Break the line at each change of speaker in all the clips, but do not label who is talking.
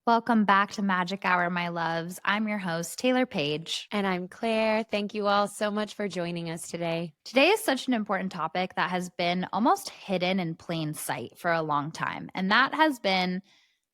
Welcome back to Magic Hour, my loves. I'm your host, Taylor Page.
And I'm Claire. Thank you all so much for joining us today.
Today is such an important topic that has been almost hidden in plain sight for a long time, and that has been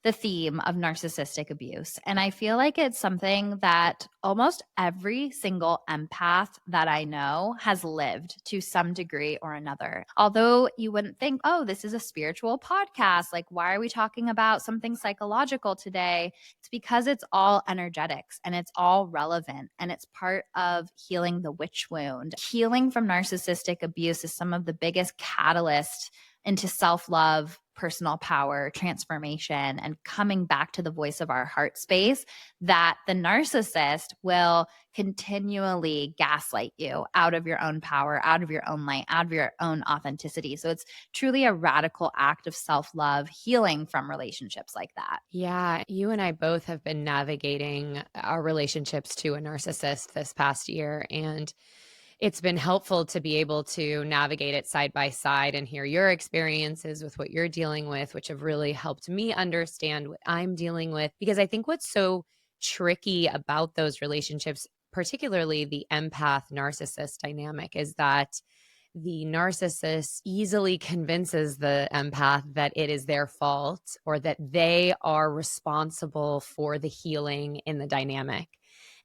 the theme of narcissistic abuse. And I feel like it's something that almost every single empath that I know has lived to some degree or another. Although you wouldn't think, oh, this is a spiritual podcast. Like, why are we talking about something psychological today? It's because it's all energetics and it's all relevant and it's part of healing the witch wound. Healing from narcissistic abuse is some of the biggest catalysts into self-love, personal power, transformation, and coming back to the voice of our heart space that the narcissist will continually gaslight you out of your own power, out of your own light, out of your own authenticity. So it's truly a radical act of self-love, healing from relationships like that.
Yeah, you and I both have been navigating our relationships to a narcissist this past year, and it's been helpful to be able to navigate it side by side and hear your experiences with what you're dealing with, which have really helped me understand what I'm dealing with. Because I think what's so tricky about those relationships, particularly the empath narcissist dynamic, is that the narcissist easily convinces the empath that it is their fault or that they are responsible for the healing in the dynamic.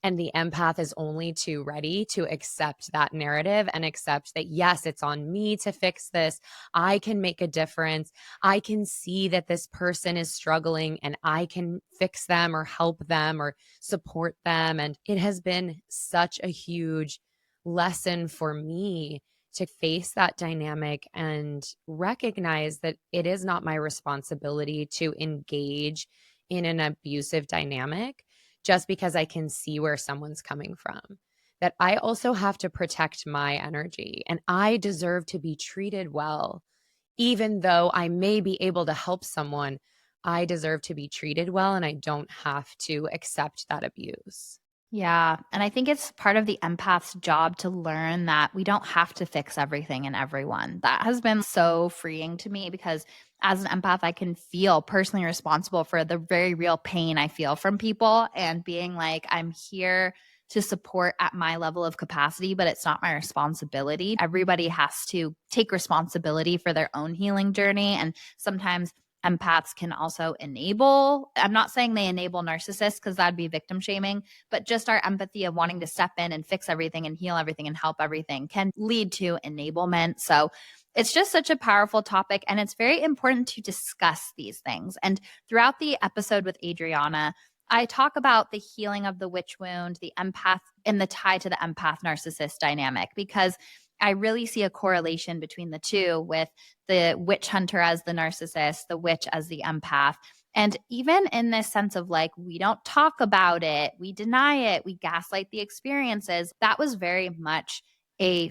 And the empath is only too ready to accept that narrative and accept that, yes, it's on me to fix this. I can make a difference. I can see that this person is struggling and I can fix them or help them or support them. And it has been such a huge lesson for me to face that dynamic and recognize that it is not my responsibility to engage in an abusive dynamic just because I can see where someone's coming from. That I also have to protect my energy and I deserve to be treated well. Even though I may be able to help someone, I deserve to be treated well and I don't have to accept that abuse.
Yeah. And I think it's part of the empath's job to learn that we don't have to fix everything and everyone. That has been so freeing to me because as an empath, I can feel personally responsible for the very real pain I feel from people and being like, I'm here to support at my level of capacity, but it's not my responsibility. Everybody has to take responsibility for their own healing journey. And sometimes empaths can also enable. I'm not saying they enable narcissists because that'd be victim shaming, but just our empathy of wanting to step in and fix everything and heal everything and help everything can lead to enablement. So it's just such a powerful topic, and it's very important to discuss these things. And throughout the episode with Adriana, I talk about the healing of the witch wound, the empath, and the tie to the empath narcissist dynamic, because I really see a correlation between the two, with the witch hunter as the narcissist, the witch as the empath. And even in this sense of like, we don't talk about it, we deny it, we gaslight the experiences, that was very much a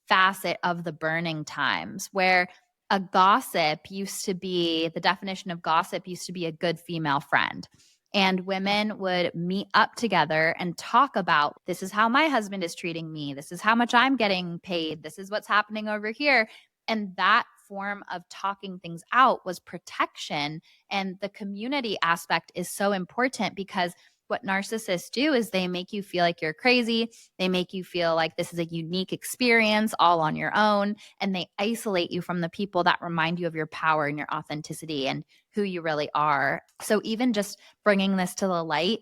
facet of the burning times where a gossip used to be, the definition of gossip used to be a good female friend. And women would meet up together and talk about, this is how my husband is treating me. This is how much I'm getting paid. This is what's happening over here. And that form of talking things out was protection. And the community aspect is so important because what narcissists do is they make you feel like you're crazy. They make you feel like this is a unique experience all on your own. And they isolate you from the people that remind you of your power and your authenticity and who you really are. So even just bringing this to the light,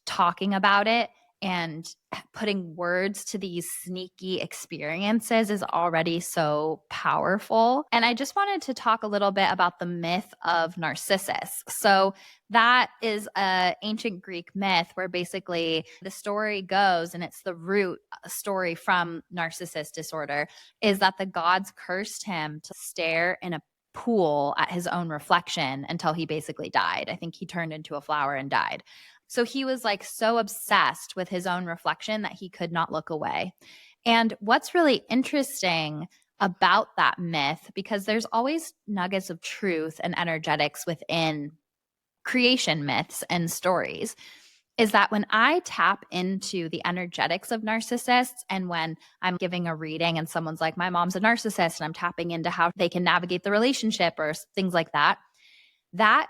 talking about it, and putting words to these sneaky experiences is already so powerful. And I just wanted to talk a little bit about the myth of Narcissus. So that is an ancient Greek myth where basically the story goes, and it's the root story from narcissist disorder, is that the gods cursed him to stare in a pool at his own reflection until he basically died. I think he turned into a flower and died. So he was like so obsessed with his own reflection that he could not look away. And what's really interesting about that myth, because there's always nuggets of truth and energetics within creation myths and stories, is that when I tap into the energetics of narcissists, and when I'm giving a reading and someone's like, my mom's a narcissist, and I'm tapping into how they can navigate the relationship or things like that, that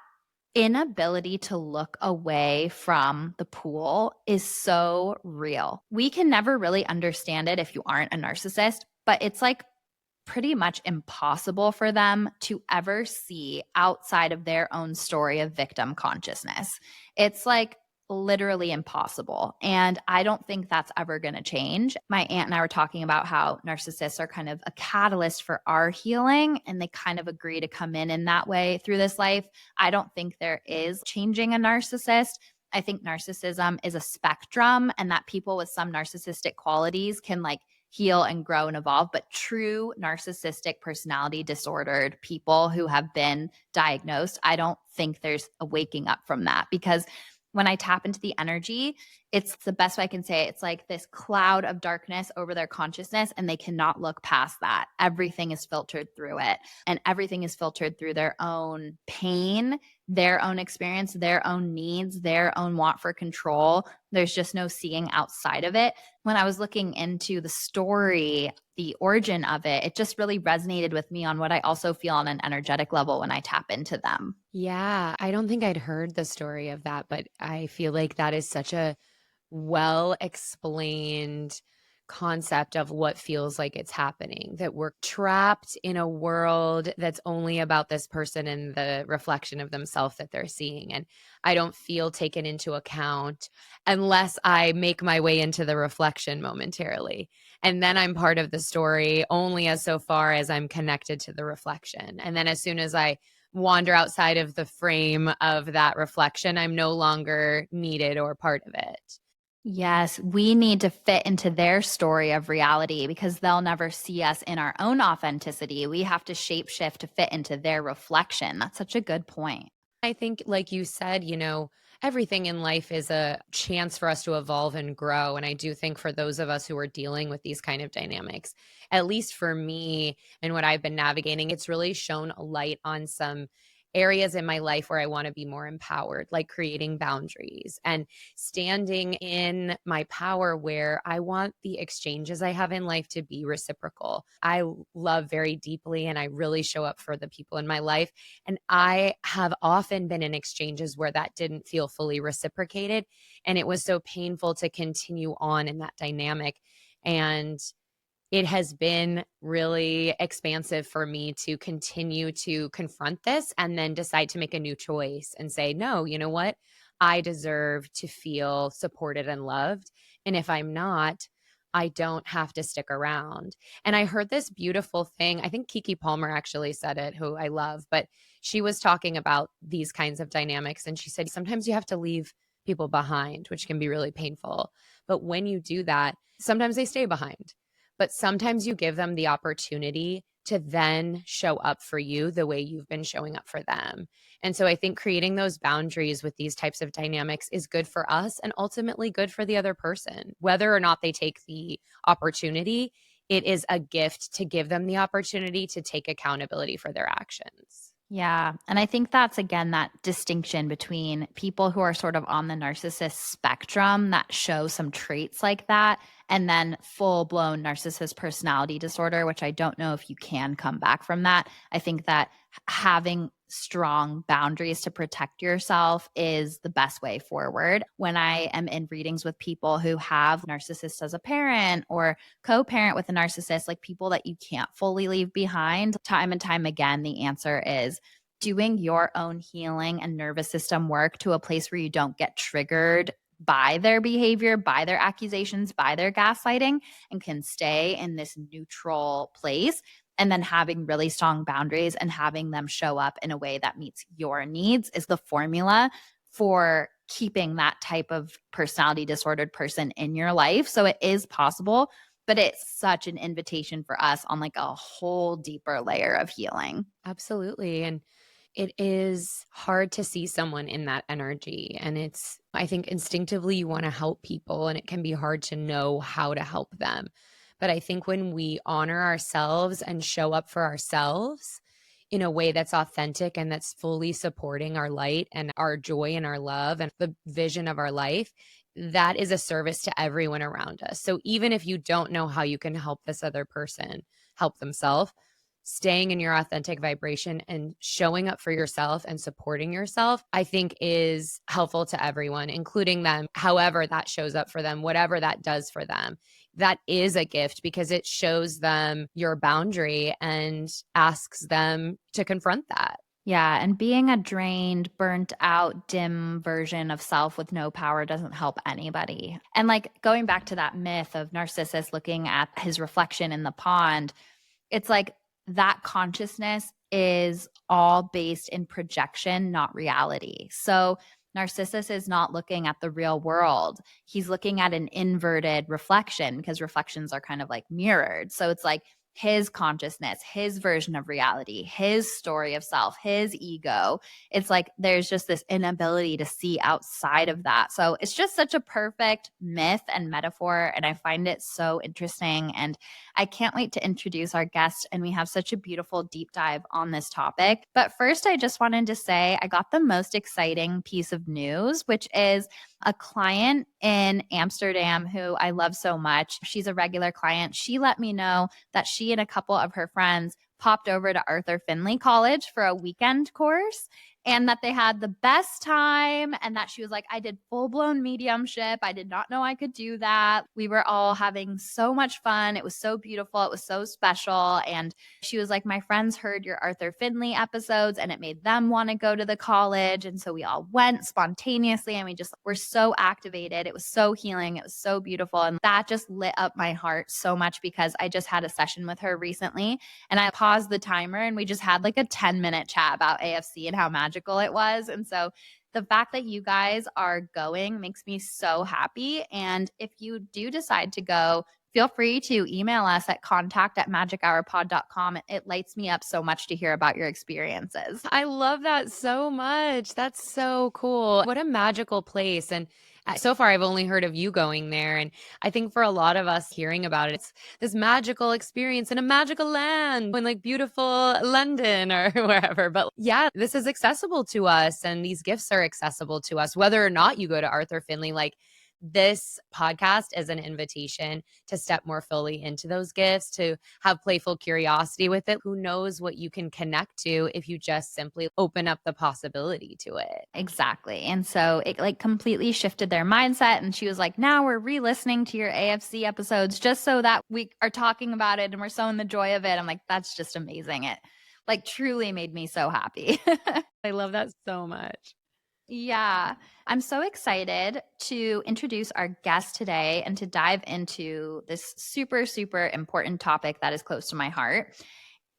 inability to look away from the pool is so real. We can never really understand it if you aren't a narcissist, but it's like pretty much impossible for them to ever see outside of their own story of victim consciousness. It's like literally impossible. And I don't think that's ever going to change. My aunt and I were talking about how narcissists are kind of a catalyst for our healing, and they kind of agree to come in that way through this life. I don't think there is changing a narcissist. I think narcissism is a spectrum, and that people with some narcissistic qualities can like heal and grow and evolve. But true narcissistic personality disordered people who have been diagnosed, I don't think there's a waking up from that, because when I tap into the energy, it's the best way I can say it. It's like this cloud of darkness over their consciousness, and they cannot look past that. Everything is filtered through it, and everything is filtered through their own pain, their own experience, their own needs, their own want for control. There's just no seeing outside of it. When I was looking into the story, the origin of it, it just really resonated with me on what I also feel on an energetic level when I tap into them.
Yeah, I don't think I'd heard the story of that, but I feel like that is such a well explained concept of what feels like it's happening, that we're trapped in a world that's only about this person and the reflection of themselves that they're seeing. And I don't feel taken into account unless I make my way into the reflection momentarily. And then I'm part of the story only as so far as I'm connected to the reflection. And then as soon as I wander outside of the frame of that reflection, I'm no longer needed or part of it.
Yes, we need to fit into their story of reality because they'll never see us in our own authenticity. We have to shapeshift to fit into their reflection. That's such a good point.
I think, like you said, everything in life is a chance for us to evolve and grow. And I do think for those of us who are dealing with these kind of dynamics, at least for me and what I've been navigating, it's really shown a light on some areas in my life where I want to be more empowered, like creating boundaries and standing in my power where I want the exchanges I have in life to be reciprocal. I love very deeply and I really show up for the people in my life. And I have often been in exchanges where that didn't feel fully reciprocated. And it was so painful to continue on in that dynamic. And it has been really expansive for me to continue to confront this and then decide to make a new choice and say, no, you know what? I deserve to feel supported and loved. And if I'm not, I don't have to stick around. And I heard this beautiful thing. I think Kiki Palmer actually said it, who I love, but she was talking about these kinds of dynamics. And she said, sometimes you have to leave people behind, which can be really painful. But when you do that, sometimes they stay behind. But sometimes you give them the opportunity to then show up for you the way you've been showing up for them. And so I think creating those boundaries with these types of dynamics is good for us and ultimately good for the other person. Whether or not they take the opportunity, it is a gift to give them the opportunity to take accountability for their actions.
Yeah. And I think that's, again, that distinction between people who are sort of on the narcissist spectrum that show some traits like that, and then full blown narcissist personality disorder, which I don't know if you can come back from that. I think that having strong boundaries to protect yourself is the best way forward. When I am in readings with people who have narcissists as a parent or co-parent with a narcissist, like people that you can't fully leave behind, time and time again, the answer is doing your own healing and nervous system work to a place where you don't get triggered by their behavior, by their accusations, by their gaslighting, and can stay in this neutral place. And then having really strong boundaries and having them show up in a way that meets your needs is the formula for keeping that type of personality disordered person in your life. So it is possible, but it's such an invitation for us on like a whole deeper layer of healing.
Absolutely. And it is hard to see someone in that energy. And I think instinctively you want to help people, and it can be hard to know how to help them. But I think when we honor ourselves and show up for ourselves in a way that's authentic and that's fully supporting our light and our joy and our love and the vision of our life, that is a service to everyone around us. So even if you don't know how you can help this other person help themselves, staying in your authentic vibration and showing up for yourself and supporting yourself, I think is helpful to everyone, including them, however that shows up for them, whatever that does for them. That is a gift because it shows them your boundary and asks them to confront that.
Yeah, and being a drained, burnt out, dim version of self with no power doesn't help anybody. And like going back to that myth of Narcissus looking at his reflection in the pond, it's like that consciousness is all based in projection, not reality. So Narcissus is not looking at the real world. He's looking at an inverted reflection because reflections are kind of like mirrored. So it's like his consciousness, his version of reality, his story of self, his ego. It's like there's just this inability to see outside of that. So it's just such a perfect myth and metaphor. And I find it so interesting. And I can't wait to introduce our guest. And we have such a beautiful deep dive on this topic. But first, I just wanted to say I got the most exciting piece of news, which is a client in Amsterdam who I love so much. She's a regular client. She let me know that she and a couple of her friends popped over to Arthur Findlay College for a weekend course and that they had the best time and that she was like, I did full-blown mediumship. I did not know I could do that. We were all having so much fun. It was so beautiful. It was so special. And she was like, my friends heard your Arthur Findlay episodes and it made them want to go to the college. And so we all went spontaneously and we just were so activated. It was so healing. It was so beautiful. And that just lit up my heart so much because I just had a session with her recently and I paused the timer and we just had like a 10-minute chat about AFC and how magical it was. And so the fact that you guys are going makes me so happy. And if you do decide to go, feel free to email us at contact@magichourpod.com. It lights me up so much to hear about your experiences.
I love that so much. That's so cool. What a magical place. And so far, I've only heard of you going there. And I think for a lot of us hearing about it, it's this magical experience in a magical land in like beautiful London or wherever. But yeah, this is accessible to us and these gifts are accessible to us, whether or not you go to Arthur Findlay. Like this podcast is an invitation to step more fully into those gifts, to have playful curiosity with it. Who knows what you can connect to if you just simply open up the possibility to it.
Exactly. And so it like completely shifted their mindset. And she was like, now we're re-listening to your AFC episodes just so that we are talking about it and we're so in the joy of it. I'm like, that's just amazing. It like truly made me so happy.
I love that so much.
Yeah, I'm so excited to introduce our guest today and to dive into this super, super important topic that is close to my heart.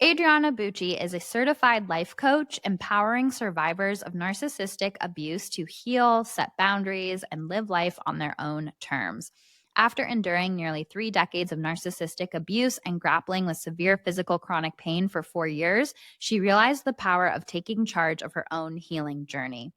Adriana Bucci is a certified life coach, empowering survivors of narcissistic abuse to heal, set boundaries, and live life on their own terms. After enduring nearly 3 decades of narcissistic abuse and grappling with severe physical chronic pain for 4 years, she realized the power of taking charge of her own healing journey.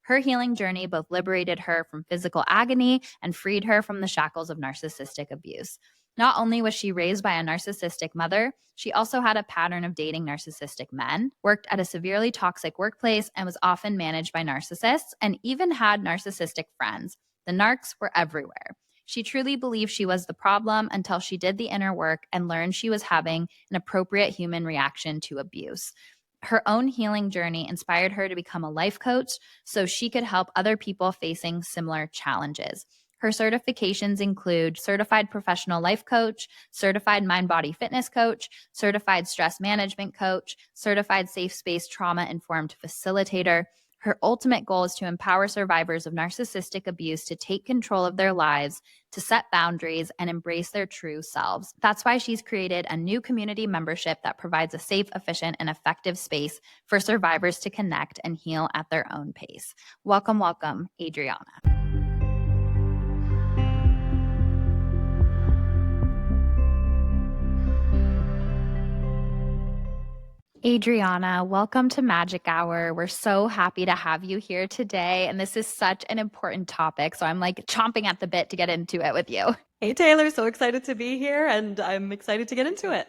Her healing journey both liberated her from physical agony and freed her from the shackles of narcissistic abuse. Not only was she raised by a narcissistic mother, she also had a pattern of dating narcissistic men, worked at a severely toxic workplace, and was often managed by narcissists, and even had narcissistic friends. The narcs were everywhere. She truly believed she was the problem until she did the inner work and learned she was having an appropriate human reaction to abuse. Her own healing journey inspired her to become a life coach so she could help other people facing similar challenges. Her certifications include Certified Professional Life Coach, Certified Mind-Body Fitness Coach, Certified Stress Management Coach, Certified Safe Space Trauma-Informed Facilitator. Her ultimate goal is to empower survivors of narcissistic abuse to take control of their lives, to set boundaries, and embrace their true selves. That's why she's created a new community membership that provides a safe, efficient, and effective space for survivors to connect and heal at their own pace. Welcome, welcome, Adriana. Adriana, welcome to Magic Hour. We're so happy to have you here today. And this is such an important topic. So I'm like chomping at the bit to get into it with you.
Hey, Taylor. So excited to be here and I'm excited to get into it.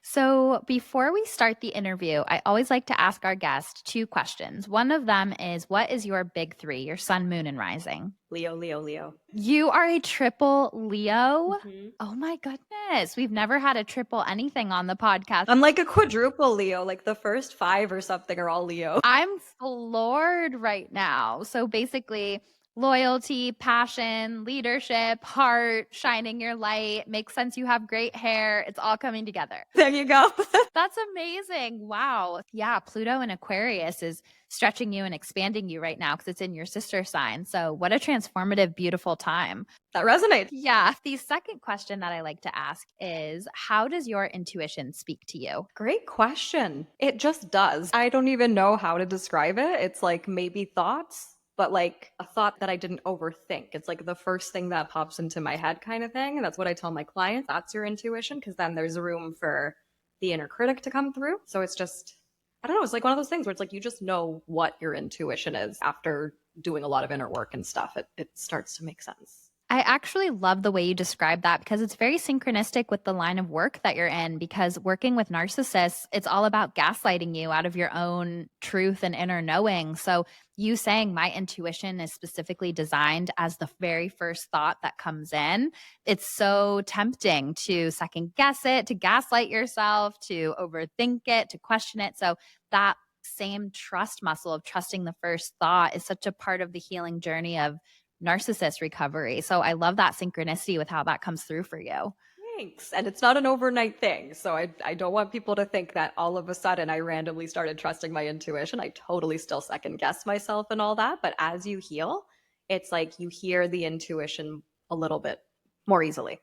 So, before we start the interview, I always like to ask our guest two questions. One of them is, what is your big three, your sun, moon, and rising?
Leo, Leo, Leo.
You are a triple Leo?
Mhm.
Oh my goodness. We've never had a triple anything on the podcast.
I'm like a quadruple Leo, like the first 5 or something are all Leo.
I'm floored right now. So basically, loyalty, passion, leadership, heart, shining your light. Makes sense. You have great hair. It's all coming together.
There you go.
That's amazing. Wow. Yeah. Pluto in Aquarius is stretching you and expanding you right now because it's in your sister sign. So, what a transformative, beautiful time.
That resonates.
Yeah. The second question that I like to ask is, how does your intuition speak to you?
Great question. It just does. I don't even know how to describe it. It's like maybe thoughts, but like a thought that I didn't overthink. It's like the first thing that pops into my head kind of thing. And that's what I tell my clients. That's your intuition, because then there's room for the inner critic to come through. So it's just, I don't know, it's like one of those things where it's like you just know what your intuition is after doing a lot of inner work and stuff. It starts to make sense.
I actually love the way you describe that because it's very synchronistic with the line of work that you're in. Because working with narcissists, it's all about gaslighting you out of your own truth and inner knowing. So, you saying my intuition is specifically designed as the very first thought that comes in, it's so tempting to second guess it, to gaslight yourself, to overthink it, to question it. So, that same trust muscle of trusting the first thought is such a part of the healing journey of narcissist recovery. So I love that synchronicity with how that comes through for you.
Thanks. And it's not an overnight thing. So I don't want people to think that all of a sudden I randomly started trusting my intuition. I totally still second guess myself and all that. But as you heal, it's like you hear the intuition a little bit more easily.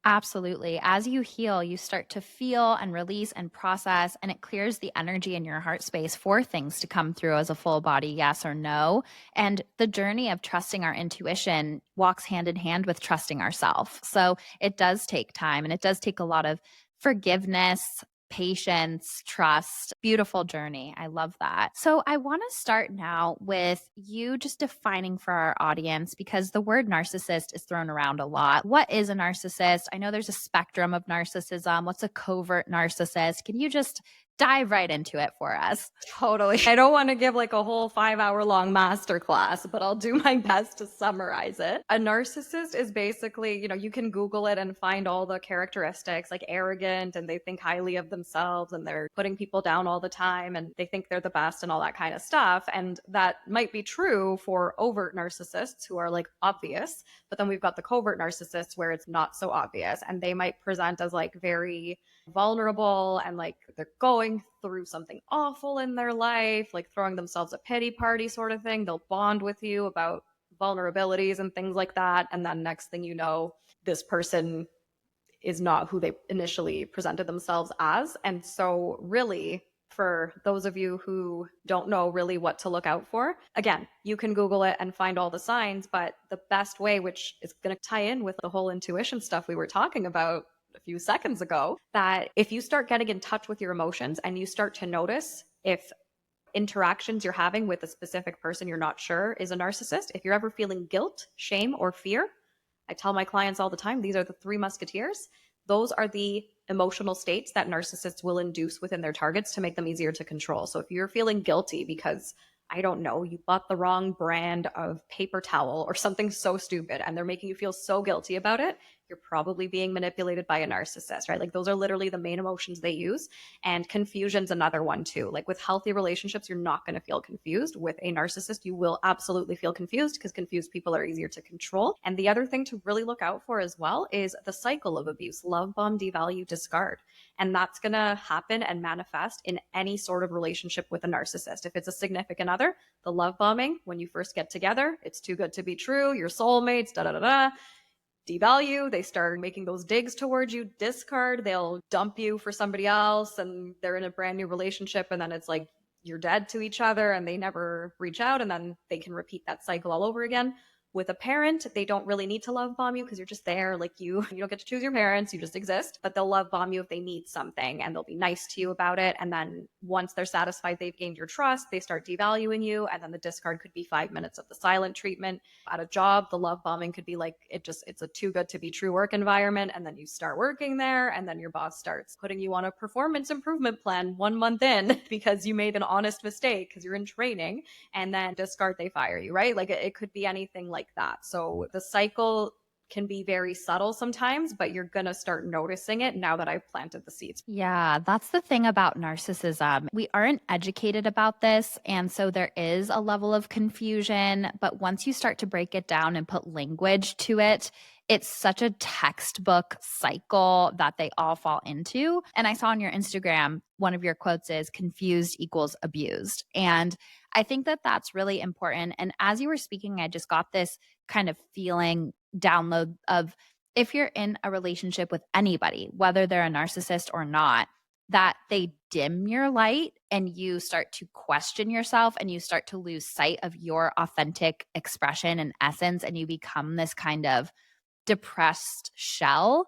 Absolutely. As you heal, you start to feel and release and process, and it clears the energy in your heart space for things to come through as a full body yes or no. And the journey of trusting our intuition walks hand in hand with trusting ourselves. So it does take time, and it does take a lot of forgiveness, patience, trust. Beautiful journey. I love that. So I want to start now with you just defining for our audience, because the word narcissist is thrown around a lot. What is a narcissist? I know there's a spectrum of narcissism. What's a covert narcissist? Can you just dive right into it for us?
Totally. I don't want to give like a whole 5-hour long masterclass, but I'll do my best to summarize it. A narcissist is basically, you can Google it and find all the characteristics, like arrogant, and they think highly of themselves, and they're putting people down all the time, and they think they're the best and all that kind of stuff. And that might be true for overt narcissists who are like obvious, but then we've got the covert narcissists where it's not so obvious, and they might present as like very vulnerable and like they're going through something awful in their life, like throwing themselves a pity party sort of thing. They'll bond with you about vulnerabilities and things like that. And then next thing you know, this person is not who they initially presented themselves as. And so really, for those of you who don't know really what to look out for, again, you can Google it and find all the signs, but the best way, which is going to tie in with the whole intuition stuff we were talking about a few seconds ago, that if you start getting in touch with your emotions and you start to notice if interactions you're having with a specific person you're not sure is a narcissist, if you're ever feeling guilt, shame, or fear, I tell my clients all the time, these are the 3 musketeers. Those are the emotional states that narcissists will induce within their targets to make them easier to control. So if you're feeling guilty because, I don't know, you bought the wrong brand of paper towel or something so stupid and they're making you feel so guilty about it, you're probably being manipulated by a narcissist, right? Like those are literally the main emotions they use. And confusion's another one too. Like with healthy relationships, you're not going to feel confused. With a narcissist, you will absolutely feel confused because confused people are easier to control. And the other thing to really look out for as well is the cycle of abuse: love bomb, devalue, discard. And that's going to happen and manifest in any sort of relationship with a narcissist. If it's a significant other, the love bombing, when you first get together, it's too good to be true, your soulmates, da da da da. Devalue, they start making those digs towards you. Discard, they'll dump you for somebody else and they're in a brand new relationship, and then it's like you're dead to each other and they never reach out, and then they can repeat that cycle all over again. With a parent, they don't really need to love bomb you because you're just there. Like you don't get to choose your parents, you just exist, but they'll love bomb you if they need something and they'll be nice to you about it. And then once they're satisfied they've gained your trust, they start devaluing you. And then the discard could be 5 minutes of the silent treatment. At a job, the love bombing could be like, it's a too good to be true work environment. And then you start working there and then your boss starts putting you on a performance improvement plan 1 month in because you made an honest mistake because you're in training, and then discard, they fire you, right? Like it could be anything like that. So the cycle can be very subtle sometimes, but you're going to start noticing it now that I've planted the seeds.
Yeah, that's the thing about narcissism. We aren't educated about this. And so there is a level of confusion. But once you start to break it down and put language to it, it's such a textbook cycle that they all fall into. And I saw on your Instagram, one of your quotes is confused equals abused. And I think that that's really important. And as you were speaking, I just got this kind of feeling download of if you're in a relationship with anybody, whether they're a narcissist or not, that they dim your light and you start to question yourself and you start to lose sight of your authentic expression and essence, and you become this kind of depressed shell.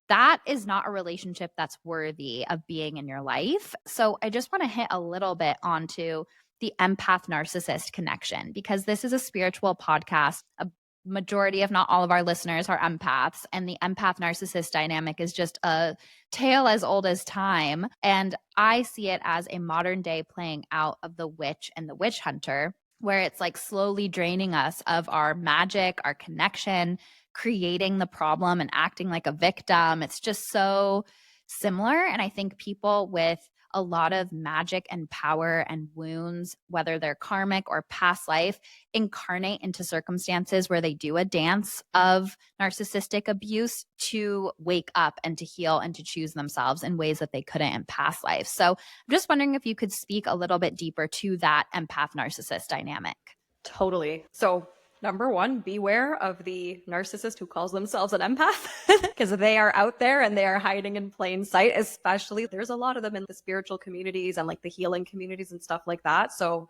That is not a relationship that's worthy of being in your life. So I just want to hit a little bit onto the empath narcissist connection, because this is a spiritual podcast. A majority, if not all of our listeners are empaths, and the empath narcissist dynamic is just a tale as old as time. And I see it as a modern day playing out of the witch and the witch hunter, where it's like slowly draining us of our magic, our connection, creating the problem and acting like a victim. It's just so similar. And I think people with a lot of magic and power and wounds, whether they're karmic or past life, incarnate into circumstances where they do a dance of narcissistic abuse to wake up and to heal and to choose themselves in ways that they couldn't in past life. So I'm just wondering if you could speak a little bit deeper to that empath narcissist dynamic.
Totally. So number one, beware of the narcissist who calls themselves an empath because they are out there and they are hiding in plain sight. Especially there's a lot of them in the spiritual communities and like the healing communities and stuff like that. So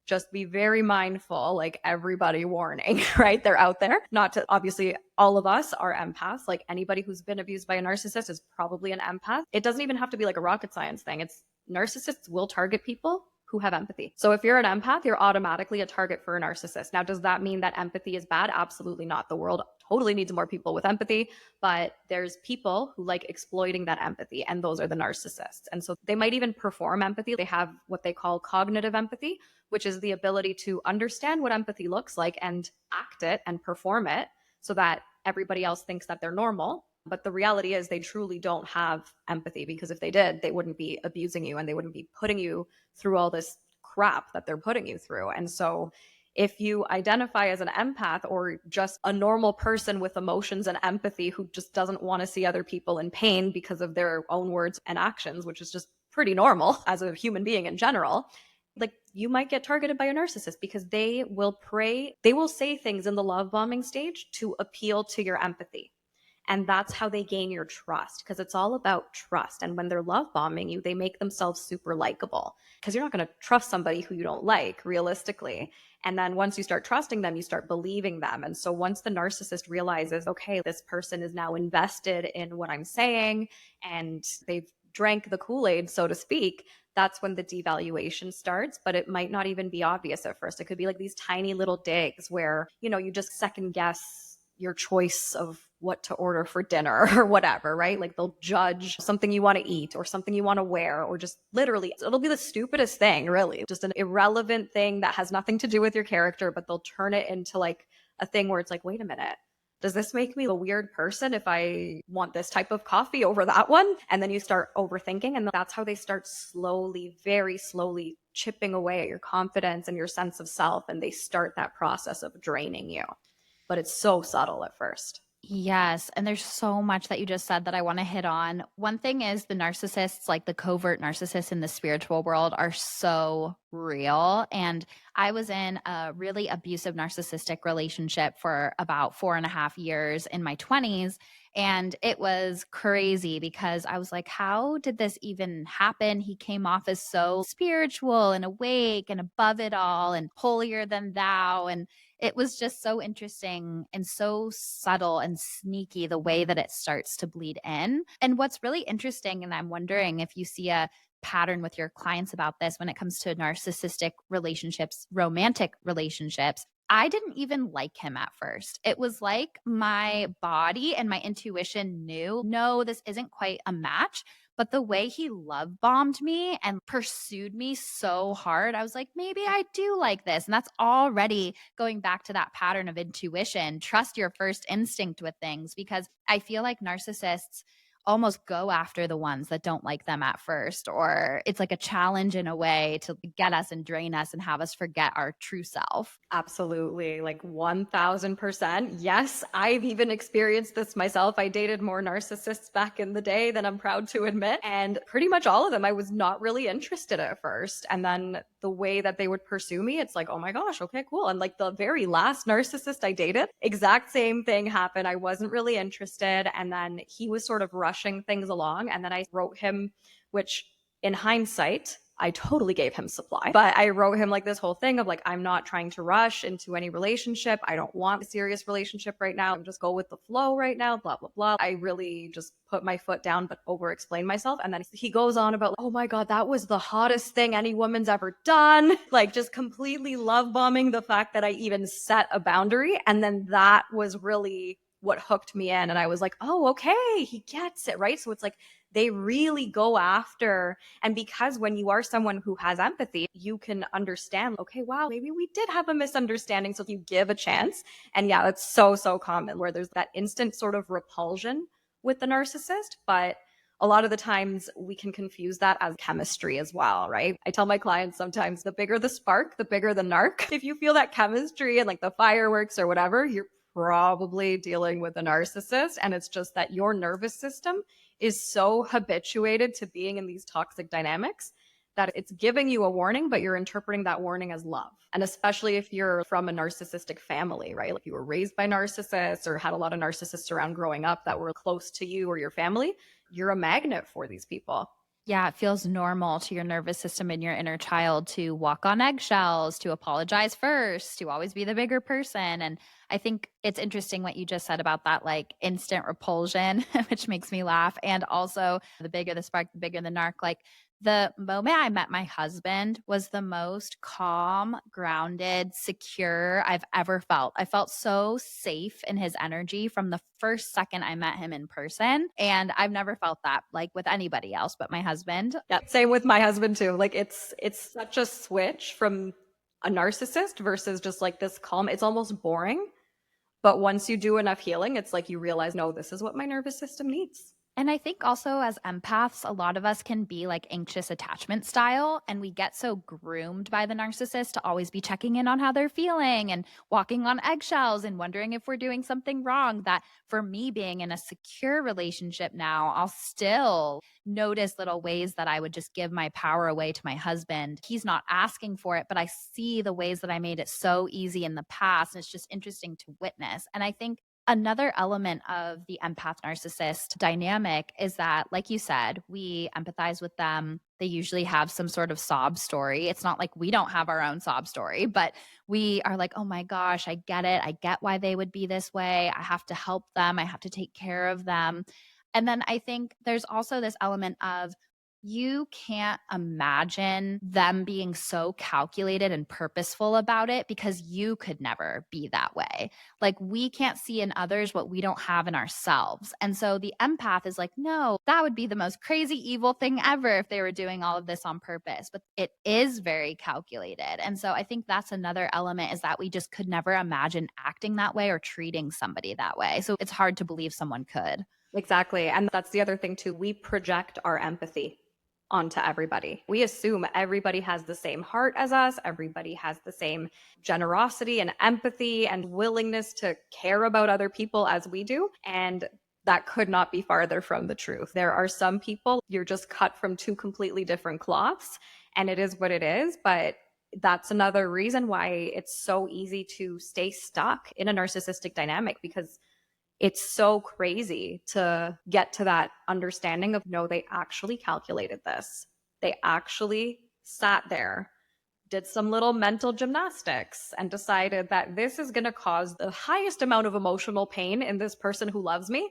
just be very mindful, like everybody warning, right? They're out there. Not to, obviously all of us are empaths. Like anybody who's been abused by a narcissist is probably an empath. It doesn't even have to be like a rocket science thing. It's narcissists will target people who have empathy. So if you're an empath, you're automatically a target for a narcissist. Now, does that mean that empathy is bad? Absolutely not. The world totally needs more people with empathy, but there's people who like exploiting that empathy, and those are the narcissists. And so they might even perform empathy. They have what they call cognitive empathy, which is the ability to understand what empathy looks like and act it and perform it so that everybody else thinks that they're normal. But the reality is they truly don't have empathy, because if they did, they wouldn't be abusing you and they wouldn't be putting you through all this crap that they're putting you through. And so if you identify as an empath or just a normal person with emotions and empathy who just doesn't want to see other people in pain because of their own words and actions, which is just pretty normal as a human being in general, like you might get targeted by a narcissist because they will say things in the love bombing stage to appeal to your empathy. And that's how they gain your trust, because it's all about trust. And when they're love bombing you, they make themselves super likable, because you're not going to trust somebody who you don't like realistically. And then once you start trusting them, you start believing them. And so once the narcissist realizes, okay, this person is now invested in what I'm saying and they've drank the Kool-Aid, so to speak, that's when the devaluation starts. But it might not even be obvious at first. It could be like these tiny little digs where, you just second guess your choice of what to order for dinner or whatever, right? Like they'll judge something you want to eat or something you want to wear, or just literally, it'll be the stupidest thing, really. Just an irrelevant thing that has nothing to do with your character, but they'll turn it into like a thing where it's like, wait a minute, does this make me a weird person if I want this type of coffee over that one? And then you start overthinking, and that's how they start slowly, very slowly chipping away at your confidence and your sense of self. And they start that process of draining you. But it's so subtle at first.
Yes. And there's so much that you just said that I want to hit on. One thing is the narcissists, like the covert narcissists in the spiritual world, are so real. And I was in a really abusive narcissistic relationship for about 4.5 years in my 20s. And it was crazy because I was like, how did this even happen? He came off as so spiritual and awake and above it all and holier than thou. And it was just so interesting and so subtle and sneaky the way that it starts to bleed in. And what's really interesting, and I'm wondering if you see a pattern with your clients about this when it comes to narcissistic relationships, romantic relationships. I didn't even like him at first. It was like my body and my intuition knew, no, this isn't quite a match. But the way he love bombed me and pursued me so hard, I was like, maybe I do like this. And that's already going back to that pattern of intuition. Trust your first instinct with things, because I feel like narcissists almost go after the ones that don't like them at first, or it's like a challenge in a way to get us and drain us and have us forget our true self.
Absolutely. Like 1000%. Yes, I've even experienced this myself. I dated more narcissists back in the day than I'm proud to admit. And pretty much all of them, I was not really interested at first. And then the way that they would pursue me, it's like, oh my gosh, okay, cool. And like the very last narcissist I dated, exact same thing happened. I wasn't really interested. And then he was sort of rushing things along. And then I wrote him, which in hindsight, I totally gave him supply, but I wrote him like this whole thing of like, I'm not trying to rush into any relationship. I don't want a serious relationship right now. Just go with the flow right now, blah, blah, blah. I really just put my foot down, but over explain myself. And then he goes on about, oh my God, that was the hottest thing any woman's ever done. Like just completely love bombing the fact that I even set a boundary. And then that was really what hooked me in. And I was like, oh, okay, he gets it, right? So it's like, they really go after, and because when you are someone who has empathy, you can understand, okay, wow, maybe we did have a misunderstanding. So if you give a chance, and yeah, it's so, so common where there's that instant sort of repulsion with the narcissist, but a lot of the times we can confuse that as chemistry as well, right? I tell my clients sometimes the bigger the spark, the bigger the narc. If you feel that chemistry and like the fireworks or whatever, you're probably dealing with a narcissist. And it's just that your nervous system is so habituated to being in these toxic dynamics that it's giving you a warning, but you're interpreting that warning as love. And especially if you're from a narcissistic family, right? Like you were raised by narcissists or had a lot of narcissists around growing up that were close to you or your family, you're a magnet for these people.
Yeah, it feels normal to your nervous system and your inner child to walk on eggshells, to apologize first, to always be the bigger person. And I think it's interesting what you just said about that, like instant repulsion, which makes me laugh. And also, the bigger the spark, the bigger the narc. Like the moment I met my husband was the most calm, grounded, secure I've ever felt. I felt so safe in his energy from the first second I met him in person. And I've never felt that like with anybody else but my husband.
Yeah, same with my husband too. Like it's such a switch from a narcissist versus just like this calm. It's almost boring. But once you do enough healing, it's like you realize, no, this is what my nervous system needs.
And I think also as empaths, a lot of us can be like anxious attachment style, and we get so groomed by the narcissist to always be checking in on how they're feeling and walking on eggshells and wondering if we're doing something wrong. That for me, being in a secure relationship now, I'll still notice little ways that I would just give my power away to my husband. He's not asking for it, but I see the ways that I made it so easy in the past. And it's just interesting to witness. And I think another element of the empath narcissist dynamic is that, like you said, we empathize with them. They usually have some sort of sob story. It's not like we don't have our own sob story, but we are like, oh my gosh, I get it. I get why they would be this way. I have to help them. I have to take care of them. And then I think there's also this element of you can't imagine them being so calculated and purposeful about it because you could never be that way. Like we can't see in others what we don't have in ourselves. And so the empath is like, no, that would be the most crazy, evil thing ever if they were doing all of this on purpose. But it is very calculated. And so I think that's another element, is that we just could never imagine acting that way or treating somebody that way. So it's hard to believe someone could.
Exactly. And that's the other thing too. We project our empathy onto everybody. We assume everybody has the same heart as us. Everybody has the same generosity and empathy and willingness to care about other people as we do. And that could not be farther from the truth. There are some people you're just cut from two completely different cloths, and it is what it is. But that's another reason why it's so easy to stay stuck in a narcissistic dynamic, because it's so crazy to get to that understanding of, no, they actually calculated this. They actually sat there, did some little mental gymnastics and decided that this is going to cause the highest amount of emotional pain in this person who loves me.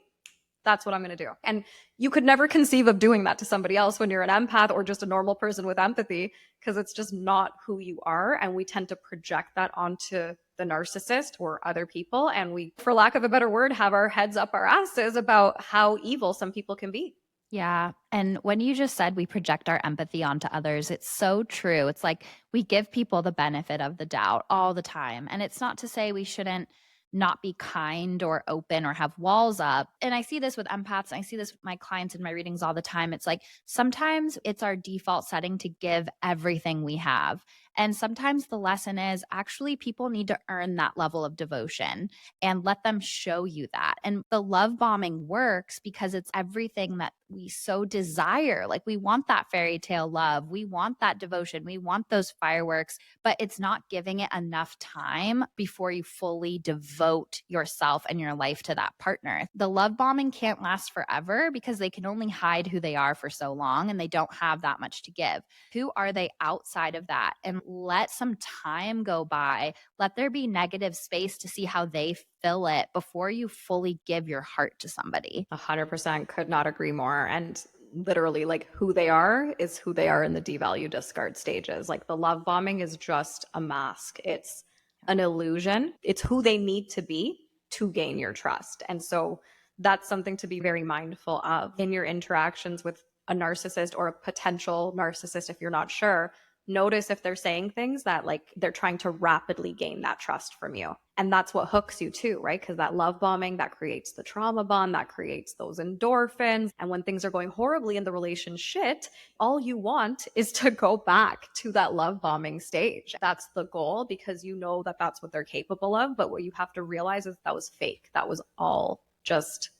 That's what I'm going to do. And you could never conceive of doing that to somebody else when you're an empath or just a normal person with empathy, because it's just not who you are. And we tend to project that onto the narcissist or other people. And we, for lack of a better word, have our heads up our asses about how evil some people can be.
Yeah. And when you just said we project our empathy onto others, it's so true. It's like we give people the benefit of the doubt all the time. And it's not to say we shouldn't not be kind or open or have walls up. And I see this with empaths. I see this with my clients in my readings all the time. It's like sometimes it's our default setting to give everything we have. And sometimes the lesson is actually people need to earn that level of devotion and let them show you that. And the love bombing works because it's everything that we so desire. Like we want that fairy tale love. We want that devotion. We want those fireworks, but it's not giving it enough time before you fully devote yourself and your life to that partner. The love bombing can't last forever because they can only hide who they are for so long and they don't have that much to give. Who are they outside of that? And let some time go by. Let there be negative space to see how they fill it before you fully give your heart to somebody.
100% could not agree more. And literally, like, who they are is who they are in the devalue discard stages. Like, the love bombing is just a mask. It's an illusion. It's who they need to be to gain your trust. And so that's something to be very mindful of in your interactions with a narcissist or a potential narcissist. If you're not sure, notice if they're saying things that like they're trying to rapidly gain that trust from you. And that's what hooks you too, right? Because that love bombing, that creates the trauma bond, that creates those endorphins. And when things are going horribly in the relationship, all you want is to go back to that love bombing stage. That's the goal, because you know that that's what they're capable of. But what you have to realize is that was fake. That was all just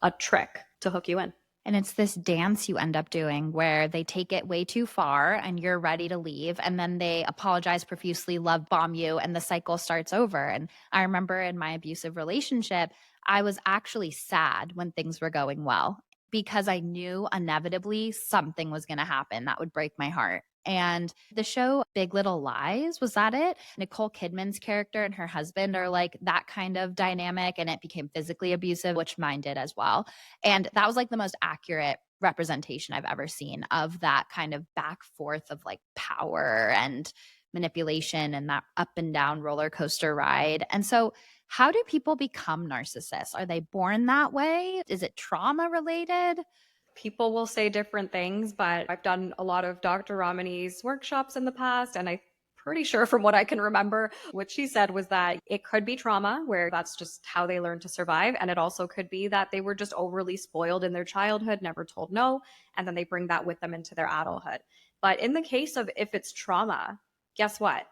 a trick to hook you in.
And it's this dance you end up doing where they take it way too far and you're ready to leave. And then they apologize profusely, love bomb you, and the cycle starts over. And I remember in my abusive relationship, I was actually sad when things were going well because I knew inevitably something was going to happen that would break my heart. And the show Big Little Lies, was that it? Nicole Kidman's character and her husband are like that kind of dynamic, and it became physically abusive, which mine did as well. And that was like the most accurate representation I've ever seen of that kind of back forth of like power and manipulation and that up and down roller coaster ride. And so how do people become narcissists? Are they born that way? Is it trauma related?
People will say different things, but I've done a lot of Dr. Ramani's workshops in the past, and I'm pretty sure from what I can remember, what she said was that it could be trauma, where that's just how they learn to survive. And it also could be that they were just overly spoiled in their childhood, never told no, and then they bring that with them into their adulthood. But in the case of if it's trauma, guess what?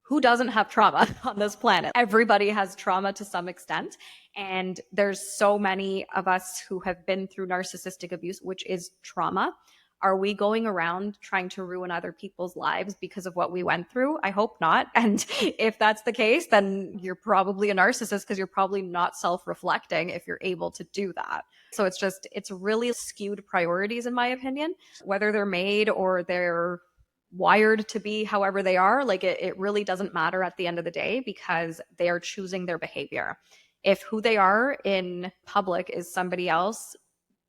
Who doesn't have trauma on this planet? Everybody has trauma to some extent. And there's so many of us who have been through narcissistic abuse, which is trauma. Are we going around trying to ruin other people's lives because of what we went through? I hope not. And if that's the case, then you're probably a narcissist, because you're probably not self-reflecting if you're able to do that. So it's really skewed priorities, in my opinion, whether they're made or they're wired to be however they are. Like it really doesn't matter at the end of the day, because they are choosing their behavior. If who they are in public is somebody else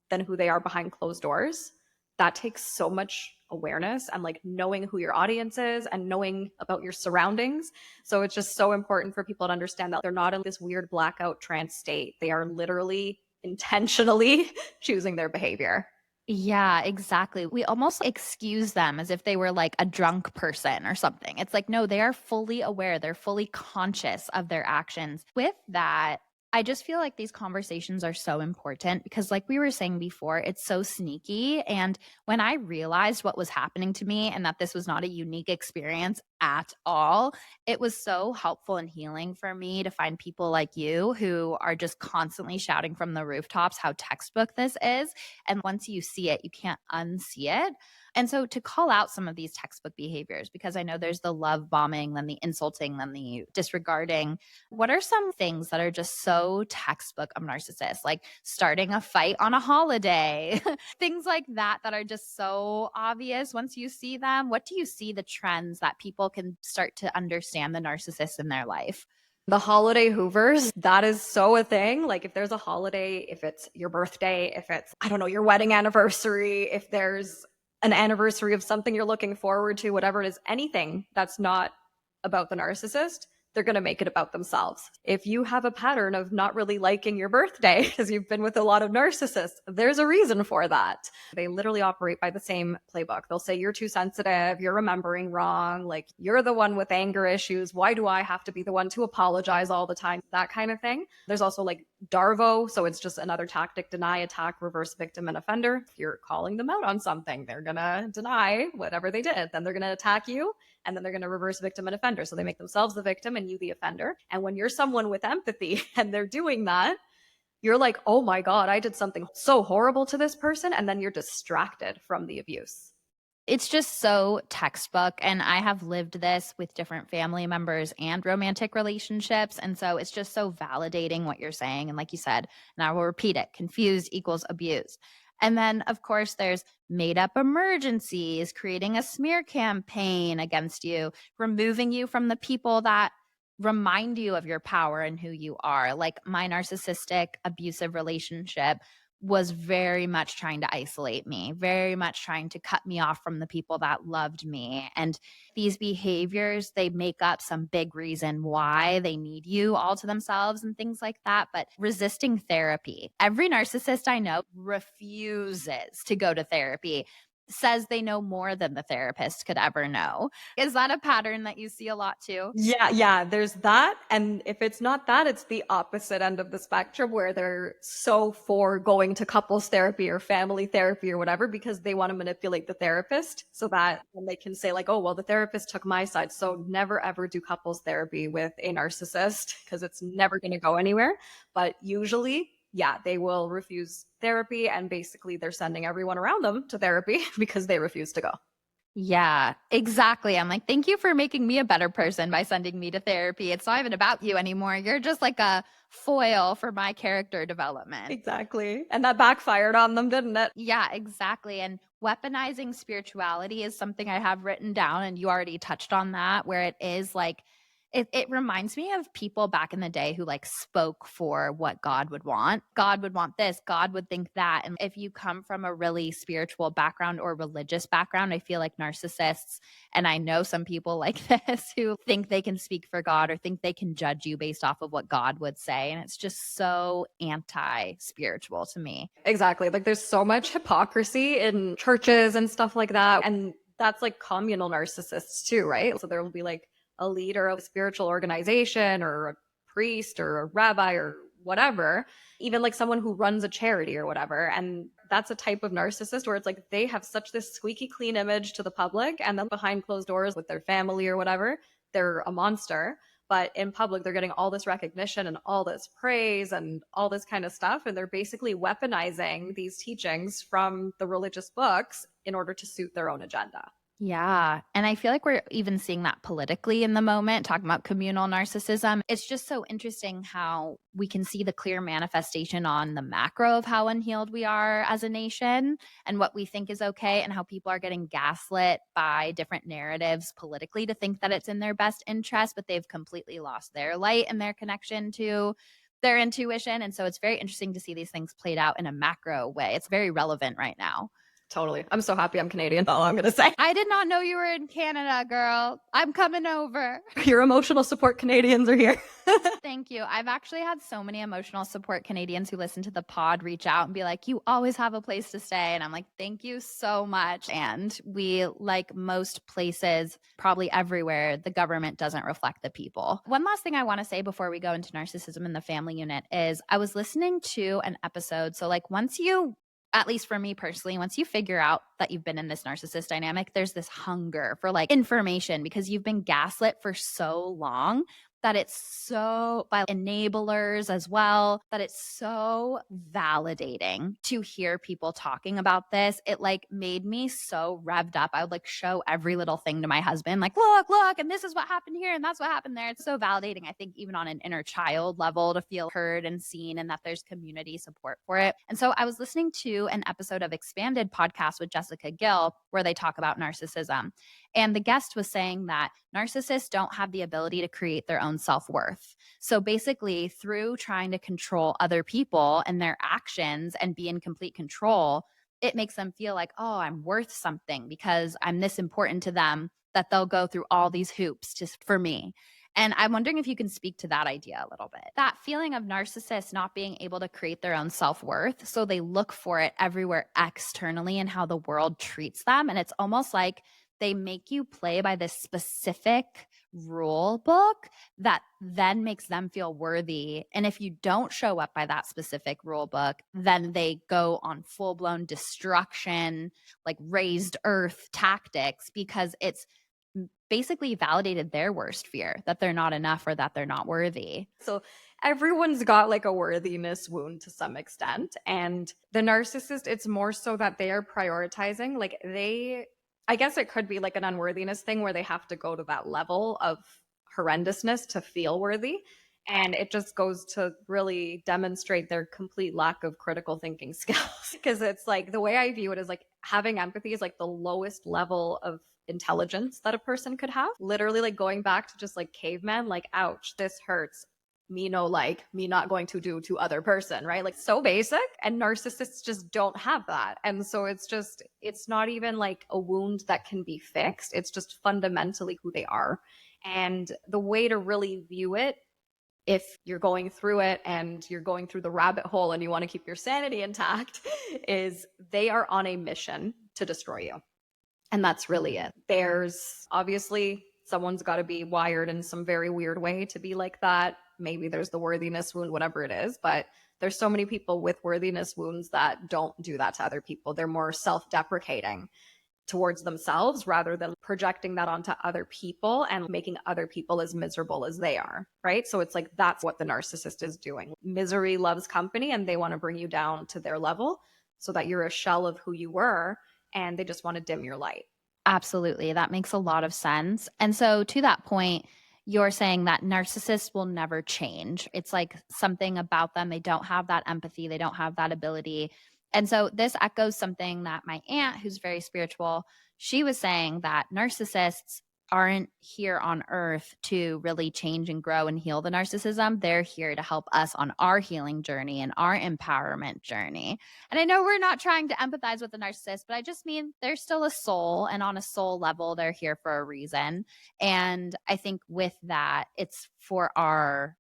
than who they are behind closed doors, that takes so much awareness and like knowing who your audience is and knowing about your surroundings. So it's just so important for people to understand that they're not in this weird blackout trance state. They are literally intentionally choosing their behavior.
Yeah, exactly. We almost excuse them as if they were like a drunk person or something. It's like, no, they are fully aware. They're fully conscious of their actions. With that, I just feel like these conversations are so important because, like we were saying before, it's so sneaky. And when I realized what was happening to me and that this was not a unique experience at all, it was so helpful and healing for me to find people like you who are just constantly shouting from the rooftops how textbook this is. And once you see it, you can't unsee it. And so to call out some of these textbook behaviors, because I know there's the love bombing, then the insulting, then the disregarding. What are some things that are just so textbook of narcissists, like starting a fight on a holiday, things like that, that are just so obvious once you see them? What do you see the trends that people can start to understand the narcissist in their life?
The holiday hoovers, that is so a thing. Like if there's a holiday, if it's your birthday, if it's, I don't know, your wedding anniversary, if there's an anniversary of something you're looking forward to, whatever it is, anything that's not about the narcissist, they're going to make it about themselves. If you have a pattern of not really liking your birthday because you've been with a lot of narcissists, there's a reason for that. They literally operate by the same playbook. They'll say, you're too sensitive, you're remembering wrong, like you're the one with anger issues. Why do I have to be the one to apologize all the time? That kind of thing. There's also like Darvo. So it's just another tactic: deny, attack, reverse victim and offender. If you're calling them out on something, they're going to deny whatever they did. Then they're going to attack you. And then they're going to reverse victim and offender. So they make themselves the victim and you the offender. And when you're someone with empathy and they're doing that, you're like, oh my God, I did something so horrible to this person. And then you're distracted from the abuse.
It's just so textbook. And I have lived this with different family members and romantic relationships. And so it's just so validating what you're saying. And like you said, and I will repeat it, confused equals abuse. And then, of course, there's made up emergencies, creating a smear campaign against you, removing you from the people that remind you of your power and who you are. Like my narcissistic abusive relationship was very much trying to isolate me, very much trying to cut me off from the people that loved me. And these behaviors, they make up some big reason why they need you all to themselves and things like that. But resisting therapy, every narcissist I know refuses to go to therapy, says they know more than the therapist could ever know. Is that a pattern that you see a lot too?
Yeah, there's that. And if it's not that, it's the opposite end of the spectrum where they're so for going to couples therapy or family therapy or whatever because they want to manipulate the therapist so that when they can say like, oh, well, the therapist took my side. So never ever do couples therapy with a narcissist because it's never going to go anywhere. But usually, yeah, they will refuse therapy and basically they're sending everyone around them to therapy because they refuse to go.
Yeah, exactly. I'm like, thank you for making me a better person by sending me to therapy. It's not even about you anymore. You're just like a foil for my character development.
Exactly. And that backfired on them, didn't it?
Yeah, exactly. And weaponizing spirituality is something I have written down, and you already touched on that, where it is like, it reminds me of people back in the day who like spoke for what God would want. God would want this, God would think that. And if you come from a really spiritual background or religious background, I feel like narcissists, and I know some people like this who think they can speak for God or think they can judge you based off of what God would say. And it's just so anti-spiritual to me.
Exactly. Like there's so much hypocrisy in churches and stuff like that. And that's like communal narcissists too, right? So there will be like a leader of a spiritual organization or a priest or a rabbi or whatever, even like someone who runs a charity or whatever. And that's a type of narcissist where it's like they have such this squeaky clean image to the public, and then behind closed doors with their family or whatever, they're a monster. But in public, they're getting all this recognition and all this praise and all this kind of stuff. And they're basically weaponizing these teachings from the religious books in order to suit their own agenda.
Yeah. And I feel like we're even seeing that politically in the moment, talking about communal narcissism. It's just so interesting how we can see the clear manifestation on the macro of how unhealed we are as a nation and what we think is okay, and how people are getting gaslit by different narratives politically to think that it's in their best interest, but they've completely lost their light and their connection to their intuition. And so it's very interesting to see these things played out in a macro way. It's very relevant right now.
Totally. I'm so happy I'm Canadian. That's all I'm going to say.
I did not know you were in Canada, girl. I'm coming over.
Your emotional support Canadians are here.
Thank you. I've actually had so many emotional support Canadians who listen to the pod reach out and be like, you always have a place to stay. And I'm like, thank you so much. And we, like most places, probably everywhere, the government doesn't reflect the people. One last thing I want to say before we go into narcissism in the family unit is I was listening to an episode. So like once you, at least for me personally, once you figure out that you've been in this narcissist dynamic, there's this hunger for like information because you've been gaslit for so long that it's so, by enablers as well, that it's so validating to hear people talking about this. It like made me so revved up. I would like show every little thing to my husband, like, look, and this is what happened here, and that's what happened there. It's so validating, I think, even on an inner child level, to feel heard and seen, and that there's community support for it. And so I was listening to an episode of Expanded podcast with Jessica Gill where they talk about narcissism. And the guest was saying that narcissists don't have the ability to create their own self-worth. So basically, through trying to control other people and their actions and be in complete control, it makes them feel like, oh, I'm worth something because I'm this important to them, that they'll go through all these hoops just for me. And I'm wondering if you can speak to that idea a little bit. That feeling of narcissists not being able to create their own self-worth. So they look for it everywhere externally in how the world treats them. And it's almost like they make you play by this specific rule book that then makes them feel worthy. And if you don't show up by that specific rule book, then they go on full-blown destruction, like raised earth tactics, because it's basically validated their worst fear, that they're not enough or that they're not worthy.
So everyone's got like a worthiness wound to some extent. And the narcissist, it's more so that they are prioritizing, like I guess it could be like an unworthiness thing where they have to go to that level of horrendousness to feel worthy. And it just goes to really demonstrate their complete lack of critical thinking skills. Because it's like, the way I view it is like having empathy is like the lowest level of intelligence that a person could have. Literally like going back to just like cavemen, like, ouch, this hurts. Me no like, me not going to do to other person, right? Like so basic. And narcissists just don't have that. And so it's not even like a wound that can be fixed. It's just fundamentally who they are. And the way to really view it, if you're going through it and you're going through the rabbit hole and you want to keep your sanity intact, is they are on a mission to destroy you. And that's really it. There's obviously someone's got to be wired in some very weird way to be like that. Maybe there's the worthiness wound, whatever it is, but there's so many people with worthiness wounds that don't do that to other people. They're more self-deprecating towards themselves rather than projecting that onto other people and making other people as miserable as they are, right? So it's like, that's what the narcissist is doing. Misery loves company, and they want to bring you down to their level so that you're a shell of who you were, and they just want to dim your light.
Absolutely. That makes a lot of sense. And so to that point, you're saying that narcissists will never change. It's like something about them. They don't have that empathy. They don't have that ability. And so this echoes something that my aunt, who's very spiritual, she was saying, that narcissists aren't here on earth to really change and grow and heal the narcissism. They're here to help us on our healing journey and our empowerment journey. And I know we're not trying to empathize with the narcissist, but I just mean there's still a soul, and on a soul level, they're here for a reason. And I think with that, it's for our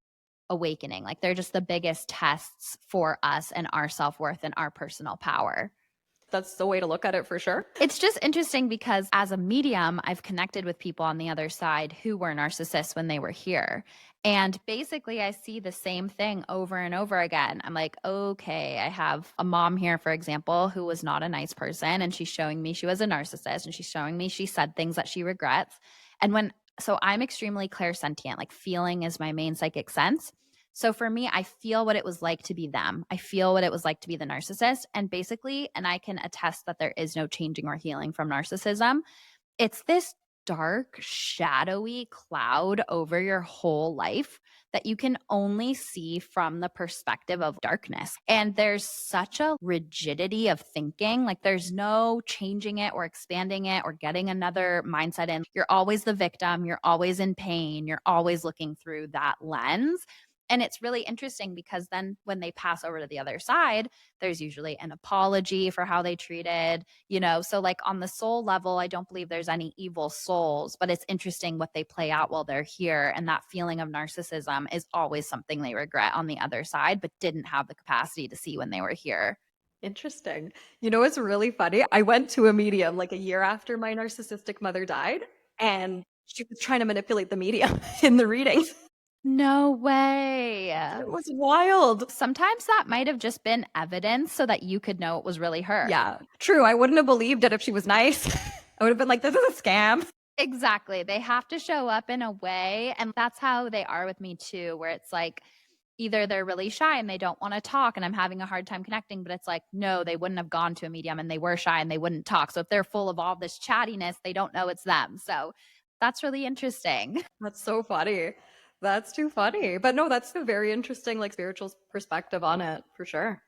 awakening. Like they're just the biggest tests for us and our self-worth and our personal power.
That's the way to look at it for sure.
It's just interesting because as a medium, I've connected with people on the other side who were narcissists when they were here. And basically, I see the same thing over and over again. I'm like, okay, I have a mom here, for example, who was not a nice person. And she's showing me she was a narcissist. And she's showing me she said things that she regrets. And so I'm extremely clairsentient, like feeling is my main psychic sense. So for me, I feel what it was like to be them. I feel what it was like to be the narcissist. And basically, and I can attest that there is no changing or healing from narcissism. It's this dark, shadowy cloud over your whole life that you can only see from the perspective of darkness. And there's such a rigidity of thinking, like there's no changing it or expanding it or getting another mindset in. You're always the victim. You're always in pain. You're always looking through that lens. And it's really interesting because then when they pass over to the other side, there's usually an apology for how they treated, so like on the soul level, I don't believe there's any evil souls, but it's interesting what they play out while they're here. And that feeling of narcissism is always something they regret on the other side, but didn't have the capacity to see when they were here.
Interesting. It's really funny. I went to a medium like a year after my narcissistic mother died, and she was trying to manipulate the medium in the reading.
No way.
It was wild.
Sometimes that might have just been evidence so that you could know it was really her.
Yeah, true. I wouldn't have believed it if she was nice. I would have been like, this is a scam.
Exactly. They have to show up in a way, and that's how they are with me too, where it's like either they're really shy and they don't want to talk and I'm having a hard time connecting, but it's like, no, they wouldn't have gone to a medium and they were shy and they wouldn't talk. So if they're full of all this chattiness, they don't know it's them. So that's really interesting.
That's so funny. That's too funny. But no, that's a very interesting, like, spiritual perspective on it for sure.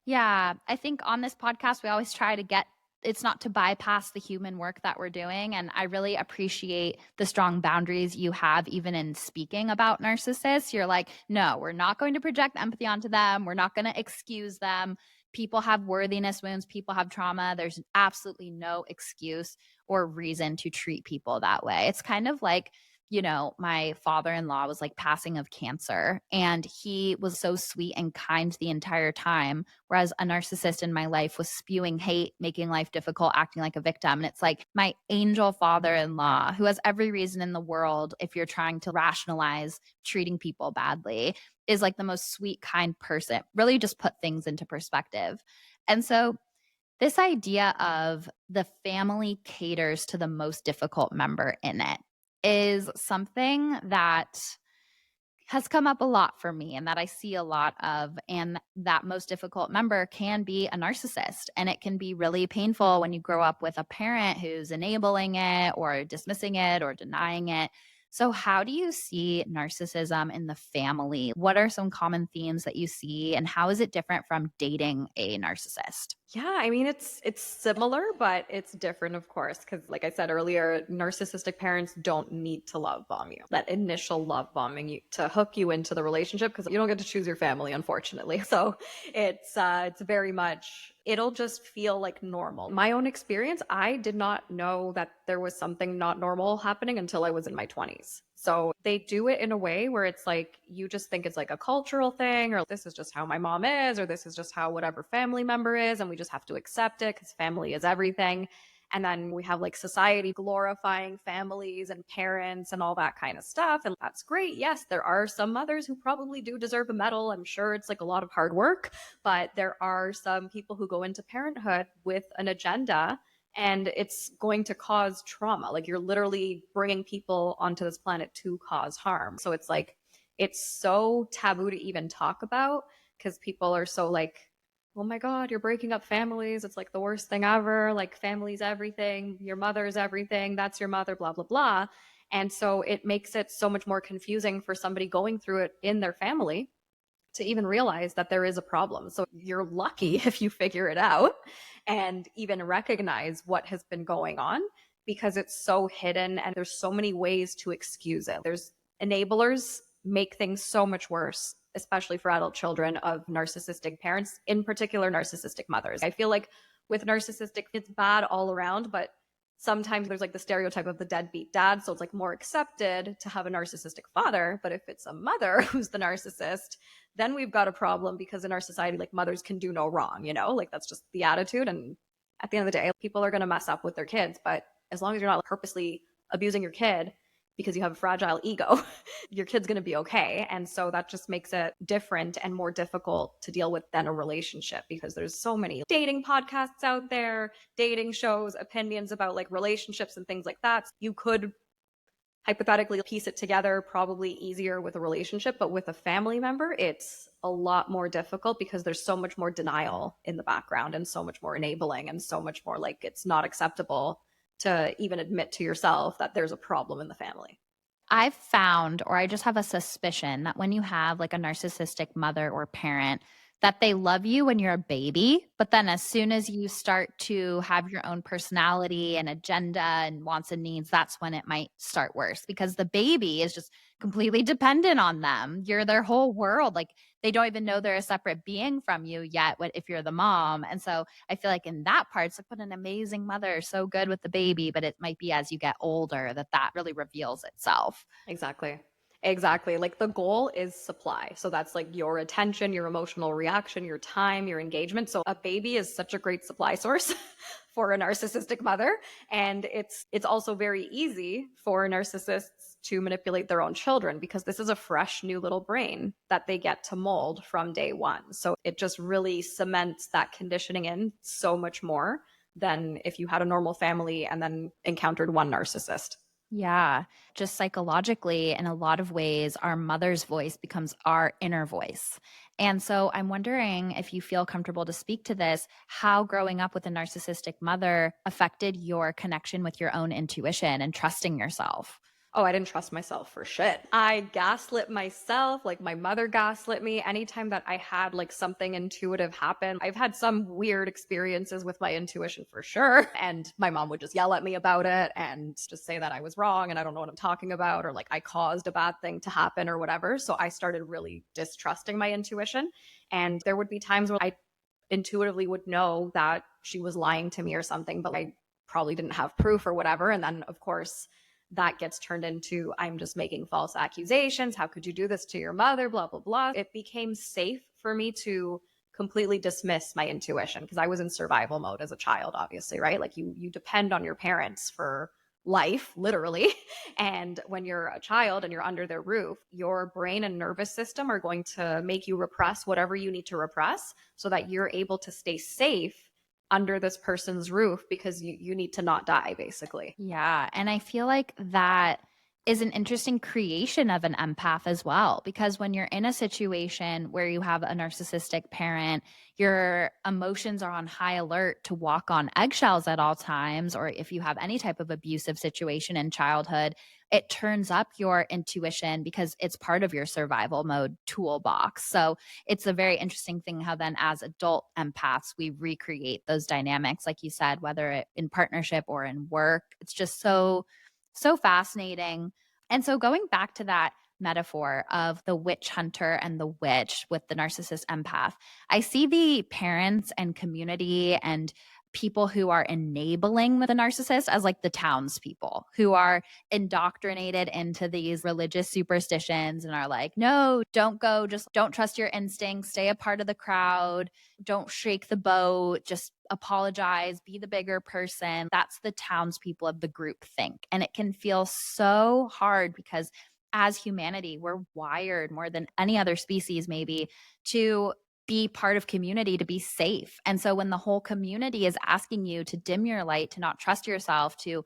Yeah, I think on this podcast, we always try to get it's not to bypass the human work that we're doing. And I really appreciate the strong boundaries you have, even in speaking about narcissists. You're like, no, we're not going to project empathy onto them. We're not going to excuse them. People have worthiness wounds, people have trauma. There's absolutely no excuse or reason to treat people that way. It's kind of like, my father-in-law was like passing of cancer and he was so sweet and kind the entire time. Whereas a narcissist in my life was spewing hate, making life difficult, acting like a victim. And it's like my angel father-in-law, who has every reason in the world, if you're trying to rationalize treating people badly, is like the most sweet, kind person. Really just put things into perspective. And so this idea of the family caters to the most difficult member in it is something that has come up a lot for me and that I see a lot of. And that most difficult member can be a narcissist. And it can be really painful when you grow up with a parent who's enabling it or dismissing it or denying it. So, how do you see narcissism in the family? What are some common themes that you see, and how is it different from dating a narcissist?
Yeah, I mean it's similar, but it's different, of course, because like I said earlier, narcissistic parents don't need to love bomb you. That initial love bombing you to hook you into the relationship, because you don't get to choose your family, unfortunately. So it's very much it'll just feel like normal. My own experience, I did not know that there was something not normal happening until I was in my 20s. So they do it in a way where it's like you just think it's like a cultural thing, or this is just how my mom is, or this is just how whatever family member is, and we just have to accept it because family is everything. And then we have like society glorifying families and parents and all that kind of stuff. And that's great. Yes, there are some mothers who probably do deserve a medal. I'm sure it's like a lot of hard work, but there are some people who go into parenthood with an agenda and it's going to cause trauma. Like you're literally bringing people onto this planet to cause harm. So it's like, it's so taboo to even talk about because people are so like, oh my God, you're breaking up families. It's like the worst thing ever. Like family's everything. Your mother's everything. That's your mother, blah, blah, blah. And so it makes it so much more confusing for somebody going through it in their family to even realize that there is a problem. So you're lucky if you figure it out and even recognize what has been going on because it's so hidden and there's so many ways to excuse it. There's enablers make things so much worse, especially for adult children of narcissistic parents, in particular narcissistic mothers. I feel like with narcissistic, it's bad all around, but sometimes there's like the stereotype of the deadbeat dad. So it's like more accepted to have a narcissistic father. But if it's a mother who's the narcissist, then we've got a problem because in our society, like mothers can do no wrong, like that's just the attitude. And at the end of the day, people are going to mess up with their kids. But as long as you're not purposely abusing your kid because you have a fragile ego, your kid's going to be okay. And so that just makes it different and more difficult to deal with than a relationship because there's so many dating podcasts out there, dating shows, opinions about like relationships and things like that. You could hypothetically piece it together probably easier with a relationship, but with a family member, it's a lot more difficult because there's so much more denial in the background and so much more enabling and so much more like it's not acceptable to even admit to yourself that there's a problem in the family.
I've found, or I just have a suspicion that when you have like a narcissistic mother or parent, that they love you when you're a baby, but then as soon as you start to have your own personality and agenda and wants and needs, that's when it might start worse because the baby is just completely dependent on them. You're their whole world. Like they don't even know they're a separate being from you yet if you're the mom. And so I feel like in that part, it's like what an amazing mother, so good with the baby, but it might be as you get older that really reveals itself.
Exactly. Like the goal is supply. So that's like your attention, your emotional reaction, your time, your engagement. So a baby is such a great supply source for a narcissistic mother. And it's also very easy for narcissists to manipulate their own children because this is a fresh new little brain that they get to mold from day one. So it just really cements that conditioning in so much more than if you had a normal family and then encountered one narcissist.
Yeah, just psychologically, in a lot of ways, our mother's voice becomes our inner voice. And so I'm wondering if you feel comfortable to speak to this, how growing up with a narcissistic mother affected your connection with your own intuition and trusting yourself.
Oh, I didn't trust myself for shit. I gaslit myself, like my mother gaslit me. Anytime that I had like something intuitive happen, I've had some weird experiences with my intuition for sure. And my mom would just yell at me about it and just say that I was wrong and I don't know what I'm talking about, or like I caused a bad thing to happen or whatever. So I started really distrusting my intuition. And there would be times when I intuitively would know that she was lying to me or something, but I probably didn't have proof or whatever. And then, of course, that gets turned into I'm just making false accusations. How could you do this to your mother? Blah, blah, blah. It became safe for me to completely dismiss my intuition because I was in survival mode as a child, obviously, right? Like you depend on your parents for life, literally. And when you're a child and you're under their roof, your brain and nervous system are going to make you repress whatever you need to repress so that you're able to stay safe under this person's roof because you need to not die, basically.
Yeah. And I feel like that is an interesting creation of an empath as well, because when you're in a situation where you have a narcissistic parent, your emotions are on high alert to walk on eggshells at all times. Or if you have any type of abusive situation in childhood, it turns up your intuition because it's part of your survival mode toolbox. So it's a very interesting thing how then as adult empaths, we recreate those dynamics, like you said, whether it in partnership or in work. It's just so fascinating. And so going back to that metaphor of the witch hunter and the witch with the narcissist empath, I see the parents and community and people who are enabling the narcissist as like the townspeople who are indoctrinated into these religious superstitions and are like, no, don't go, just don't trust your instincts, stay a part of the crowd, don't shake the boat, just apologize, be the bigger person. That's the townspeople of the group think. And it can feel so hard because as humanity, we're wired more than any other species, maybe, to be part of community, to be safe. And so when the whole community is asking you to dim your light, to not trust yourself, to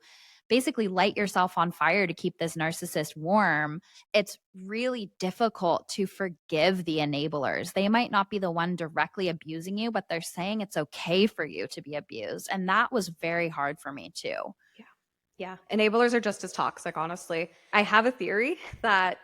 basically light yourself on fire to keep this narcissist warm, it's really difficult to forgive the enablers. They might not be the one directly abusing you, but they're saying it's okay for you to be abused. And that was very hard for me too.
Yeah. Yeah. Enablers are just as toxic, honestly. I have a theory that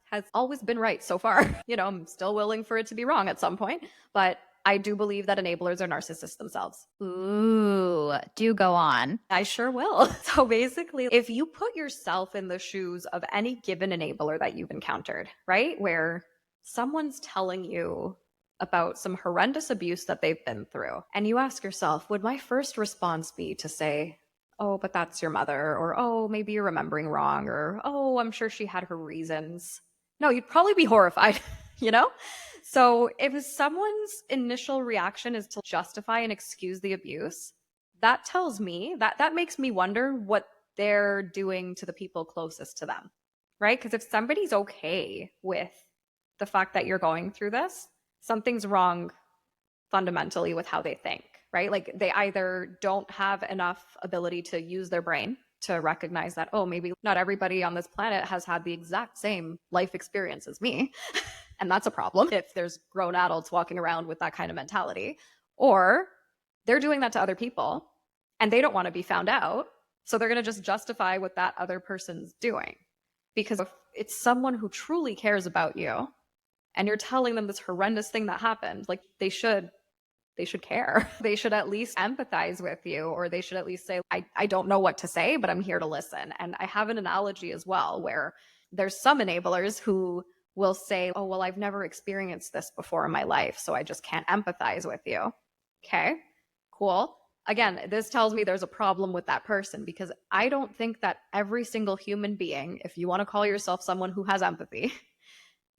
has always been right so far. I'm still willing for it to be wrong at some point, but I do believe that enablers are narcissists themselves.
Ooh, do go on.
I sure will. So basically, if you put yourself in the shoes of any given enabler that you've encountered, right? Where someone's telling you about some horrendous abuse that they've been through, and you ask yourself, would my first response be to say, oh, but that's your mother, or oh, maybe you're remembering wrong, or oh, I'm sure she had her reasons? No, you'd probably be horrified, you know? So if someone's initial reaction is to justify and excuse the abuse, that tells me that makes me wonder what they're doing to the people closest to them, right? Because if somebody's okay with the fact that you're going through this, something's wrong fundamentally with how they think, right? Like they either don't have enough ability to use their brain to recognize that, oh, maybe not everybody on this planet has had the exact same life experience as me. And that's a problem if there's grown adults walking around with that kind of mentality. Or they're doing that to other people and they don't want to be found out. So they're going to just justify what that other person's doing. Because if it's someone who truly cares about you and you're telling them this horrendous thing that happened, like they should care. They should at least empathize with you, or they should at least say, I don't know what to say, but I'm here to listen. And I have an analogy as well where there's some enablers who will say, oh, well, I've never experienced this before in my life, so I just can't empathize with you. Okay, cool. Again, this tells me there's a problem with that person because I don't think that every single human being, if you want to call yourself someone who has empathy,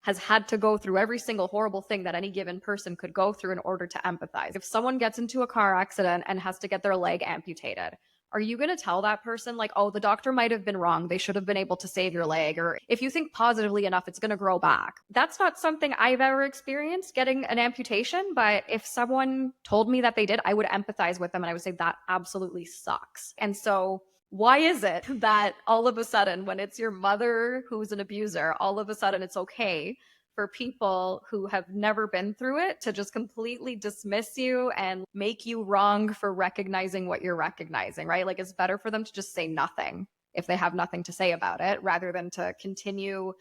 has had to go through every single horrible thing that any given person could go through in order to empathize. If someone gets into a car accident and has to get their leg amputated, are you going to tell that person like, oh, the doctor might have been wrong, they should have been able to save your leg? Or if you think positively enough, it's going to grow back. That's not something I've ever experienced, getting an amputation. But if someone told me that they did, I would empathize with them and I would say that absolutely sucks. And so Why is it that all of a sudden, when it's your mother who's an abuser, all of a sudden it's okay for people who have never been through it to just completely dismiss you and make you wrong for recognizing what you're recognizing, right? Like it's better for them to just say nothing if they have nothing to say about it rather than to continue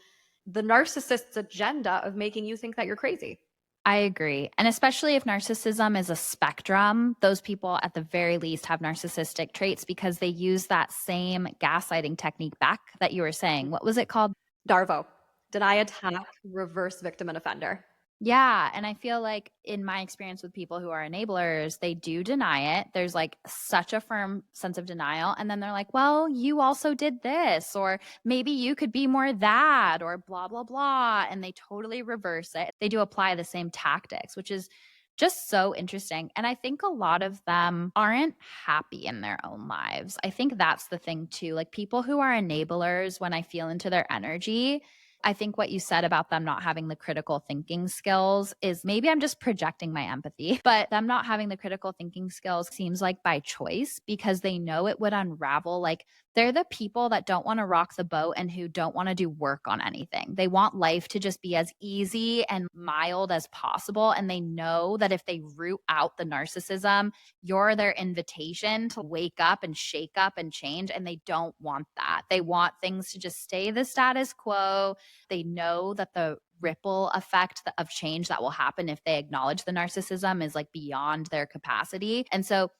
the narcissist's agenda of making you think that you're crazy.
I agree. And especially if narcissism is a spectrum, those people at the very least have narcissistic traits because they use that same gaslighting technique back that you were saying. What was it called?
Darvo, deny, attack, reverse victim and offender.
Yeah. And I feel like in my experience with people who are enablers, they do deny it. There's like such a firm sense of denial. And then they're like, well, you also did this, or maybe you could be more that, or blah, blah, blah. And they totally reverse it. They do apply the same tactics, which is just so interesting. And I think a lot of them aren't happy in their own lives. I think that's the thing too. Like people who are enablers, when I feel into their energy, I think what you said about them not having the critical thinking skills is maybe I'm just projecting my empathy, but them not having the critical thinking skills seems like by choice because they know it would unravel. Like they're the people that don't want to rock the boat and who don't want to do work on anything. They want life to just be as easy and mild as possible. And they know that if they root out the narcissism, you're their invitation to wake up and shake up and change. And they don't want that. They want things to just stay the status quo. They know that the ripple effect of change that will happen if they acknowledge the narcissism is like beyond their capacity. And so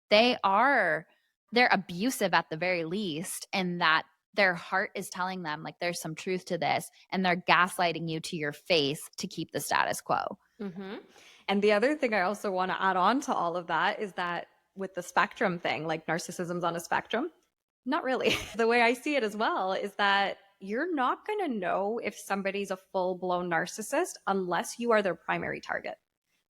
they're abusive at the very least, in that their heart is telling them like there's some truth to this, and they're gaslighting you to your face to keep the status quo.
Mm-hmm. And the other thing I also want to add on to all of that is that with the spectrum thing, like narcissism's on a spectrum, not really. The way I see it as well is that you're not going to know if somebody's a full-blown narcissist unless you are their primary target,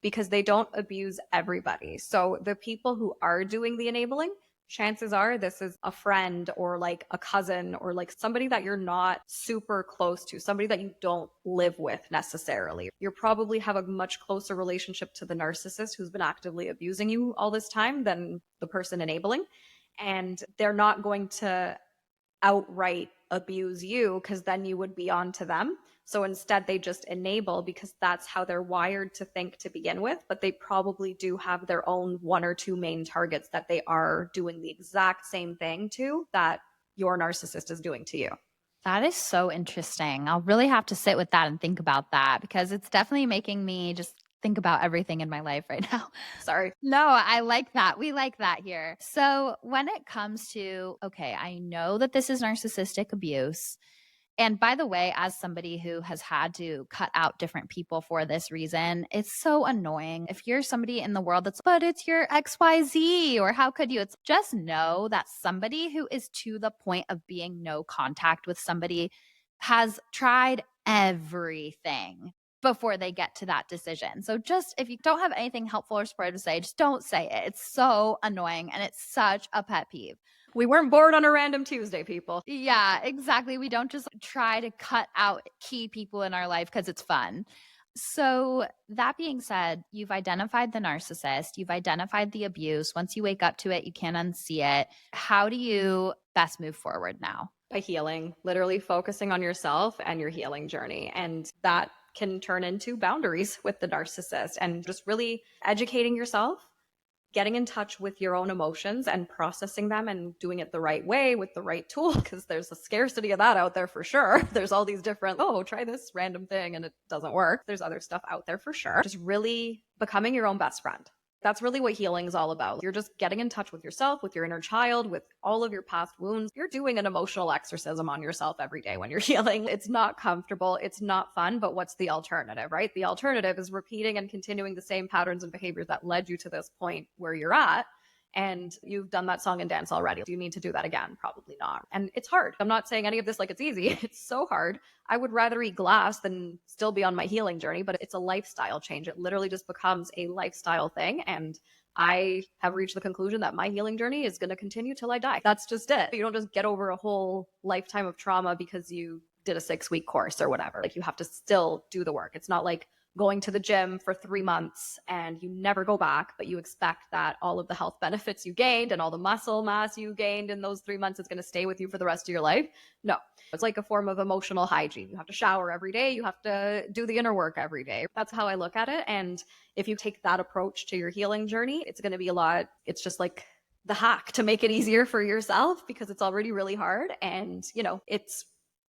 because they don't abuse everybody. So the people who are doing the enabling, chances are this is a friend or like a cousin or like somebody that you're not super close to, somebody that you don't live with necessarily. You probably have a much closer relationship to the narcissist who's been actively abusing you all this time than the person enabling. And they're not going to outright abuse you because then you would be on to them. So instead they just enable because that's how they're wired to think to begin with, but they probably do have their own one or two main targets that they are doing the exact same thing to that your narcissist is doing to you.
That is so interesting. I'll really have to sit with that and think about that because it's definitely making me just think about everything in my life right now.
Sorry.
No, I like that. We like that here. So when it comes to, okay, I know that this is narcissistic abuse. And by the way, as somebody who has had to cut out different people for this reason, it's so annoying. If you're somebody in the world that's, but it's your XYZ, or how could you? It's just know that somebody who is to the point of being no contact with somebody has tried everything before they get to that decision. So just if you don't have anything helpful or supportive to say, just don't say it. It's so annoying and it's such a pet peeve.
We weren't bored on a random Tuesday, people.
Yeah, exactly. We don't just try to cut out key people in our life because it's fun. So that being said, you've identified the narcissist, you've identified the abuse. Once you wake up to it, you can't unsee it. How do you best move forward now?
By healing, literally focusing on yourself and your healing journey. And that can turn into boundaries with the narcissist and just really educating yourself, getting in touch with your own emotions and processing them and doing it the right way with the right tool, because there's a scarcity of that out there for sure. There's all these different, oh, try this random thing and it doesn't work. There's other stuff out there for sure. Just really becoming your own best friend. That's really what healing is all about. You're just getting in touch with yourself, with your inner child, with all of your past wounds. You're doing an emotional exorcism on yourself every day when you're healing. It's not comfortable. It's not fun, but what's the alternative, right? The alternative is repeating and continuing the same patterns and behaviors that led you to this point where you're at. And you've done that song and dance already. Do you need to do that again? Probably not. And it's hard. I'm not saying any of this like it's easy. It's so hard. I would rather eat glass than still be on my healing journey, but it's a lifestyle change. It literally just becomes a lifestyle thing. And I have reached the conclusion that my healing journey is going to continue till I die. That's just it. You don't just get over a whole lifetime of trauma because you did a 6-week course or whatever. Like you have to still do the work. It's not like going to the gym for 3 months and you never go back, but you expect that all of the health benefits you gained and all the muscle mass you gained in those 3 months is going to stay with you for the rest of your life. No, it's like a form of emotional hygiene. You have to shower every day. You have to do the inner work every day. That's how I look at it. And if you take that approach to your healing journey, it's going to be it's just like the hack to make it easier for yourself because it's already really hard. And, it's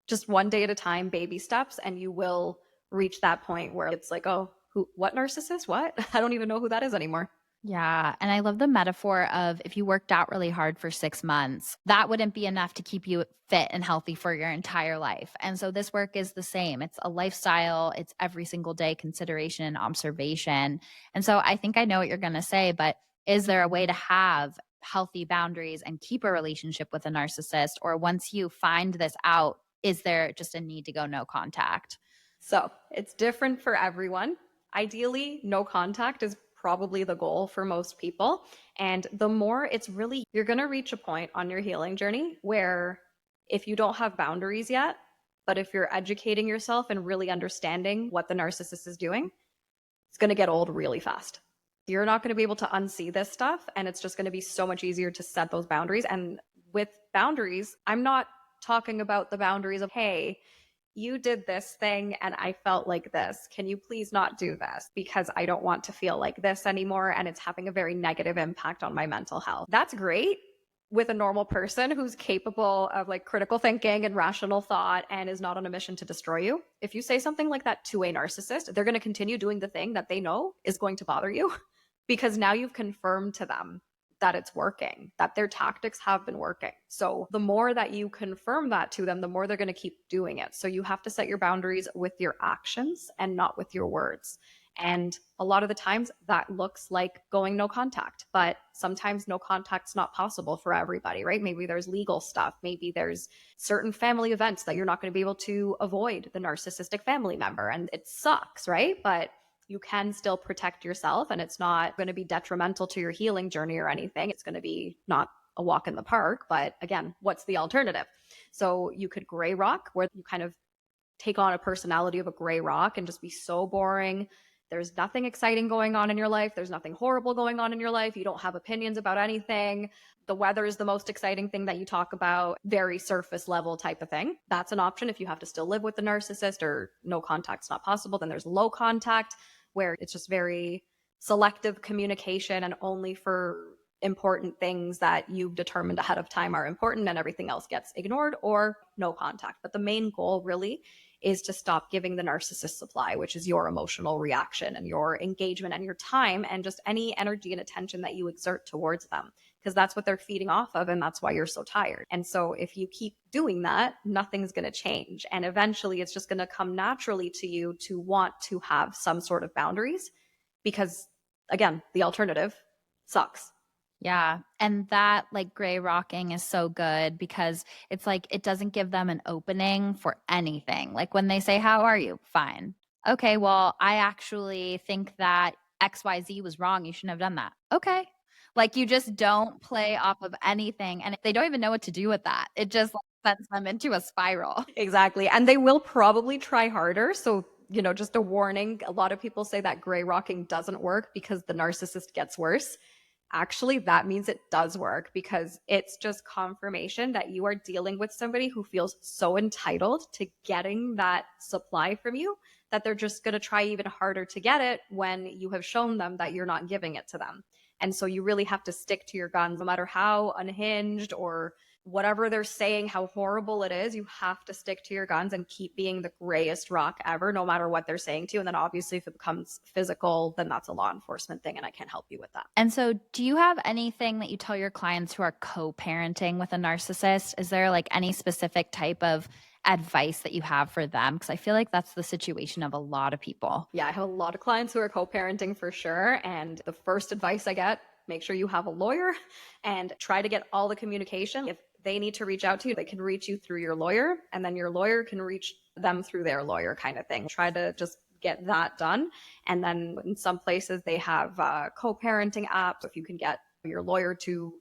just one day at a time, baby steps, and you will reach that point where it's like, oh, what narcissist? What? I don't even know who that is anymore.
Yeah. And I love the metaphor of if you worked out really hard for 6 months, that wouldn't be enough to keep you fit and healthy for your entire life. And so this work is the same. It's a lifestyle, it's every single day consideration and observation. And so I think I know what you're going to say, but is there a way to have healthy boundaries and keep a relationship with a narcissist? Or once you find this out, is there just a need to go no contact?
So it's different for everyone. Ideally, no contact is probably the goal for most people. And the more you're going to reach a point on your healing journey where if you don't have boundaries yet, but if you're educating yourself and really understanding what the narcissist is doing, it's going to get old really fast. You're not going to be able to unsee this stuff. And it's just going to be so much easier to set those boundaries. And with boundaries, I'm not talking about the boundaries of, hey, you did this thing and I felt like this. Can you please not do this? Because I don't want to feel like this anymore. And it's having a very negative impact on my mental health. That's great with a normal person who's capable of like critical thinking and rational thought and is not on a mission to destroy you. If you say something like that to a narcissist, they're going to continue doing the thing that they know is going to bother you because now you've confirmed to them that it's working, that their tactics have been working. So the more that you confirm that to them, the more they're going to keep doing it. So you have to set your boundaries with your actions and not with your words. And a lot of the times that looks like going no contact, but sometimes no contact's not possible for everybody, right? Maybe there's legal stuff. Maybe there's certain family events that you're not going to be able to avoid the narcissistic family member. And it sucks, right? But you can still protect yourself and it's not going to be detrimental to your healing journey or anything. It's going to be not a walk in the park, but again, what's the alternative? So you could gray rock where you kind of take on a personality of a gray rock and just be so boring. There's nothing exciting going on in your life. There's nothing horrible going on in your life. You don't have opinions about anything. The weather is the most exciting thing that you talk about, very surface level type of thing. That's an option if you have to still live with the narcissist or no contact's not possible. Then there's low contact where it's just very selective communication and only for important things that you've determined ahead of time are important and everything else gets ignored, or no contact. But the main goal really is to stop giving the narcissist supply, which is your emotional reaction and your engagement and your time and just any energy and attention that you exert towards them, because that's what they're feeding off of. And that's why you're so tired. And so if you keep doing that, nothing's going to change. And eventually it's just going to come naturally to you to want to have some sort of boundaries because, again, the alternative sucks.
Yeah. And that like gray rocking is so good because it's like it doesn't give them an opening for anything. Like when they say, "How are you?" Fine. Okay, well, I actually think that XYZ was wrong. You shouldn't have done that. Okay. Like you just don't play off of anything and they don't even know what to do with that. It just like, sends them into a spiral.
Exactly. And they will probably try harder. So, just a warning. A lot of people say that gray rocking doesn't work because the narcissist gets worse. Actually, that means it does work because it's just confirmation that you are dealing with somebody who feels so entitled to getting that supply from you that they're just going to try even harder to get it when you have shown them that you're not giving it to them. And so you really have to stick to your guns, no matter how unhinged or whatever they're saying, how horrible it is, you have to stick to your guns and keep being the grayest rock ever, no matter what they're saying to you. And then obviously if it becomes physical, then that's a law enforcement thing and I can't help you with that.
And so do you have anything that you tell your clients who are co-parenting with a narcissist? Is there like any specific type of advice that you have for them? Because I feel like that's the situation of a lot of people.
Yeah, I have a lot of clients who are co-parenting for sure. And the first advice I get, make sure you have a lawyer and try to get all the communication. If they need to reach out to you, they can reach you through your lawyer, and then your lawyer can reach them through their lawyer kind of thing. Try to just get that done. And then in some places they have co-parenting apps. If you can get your lawyer to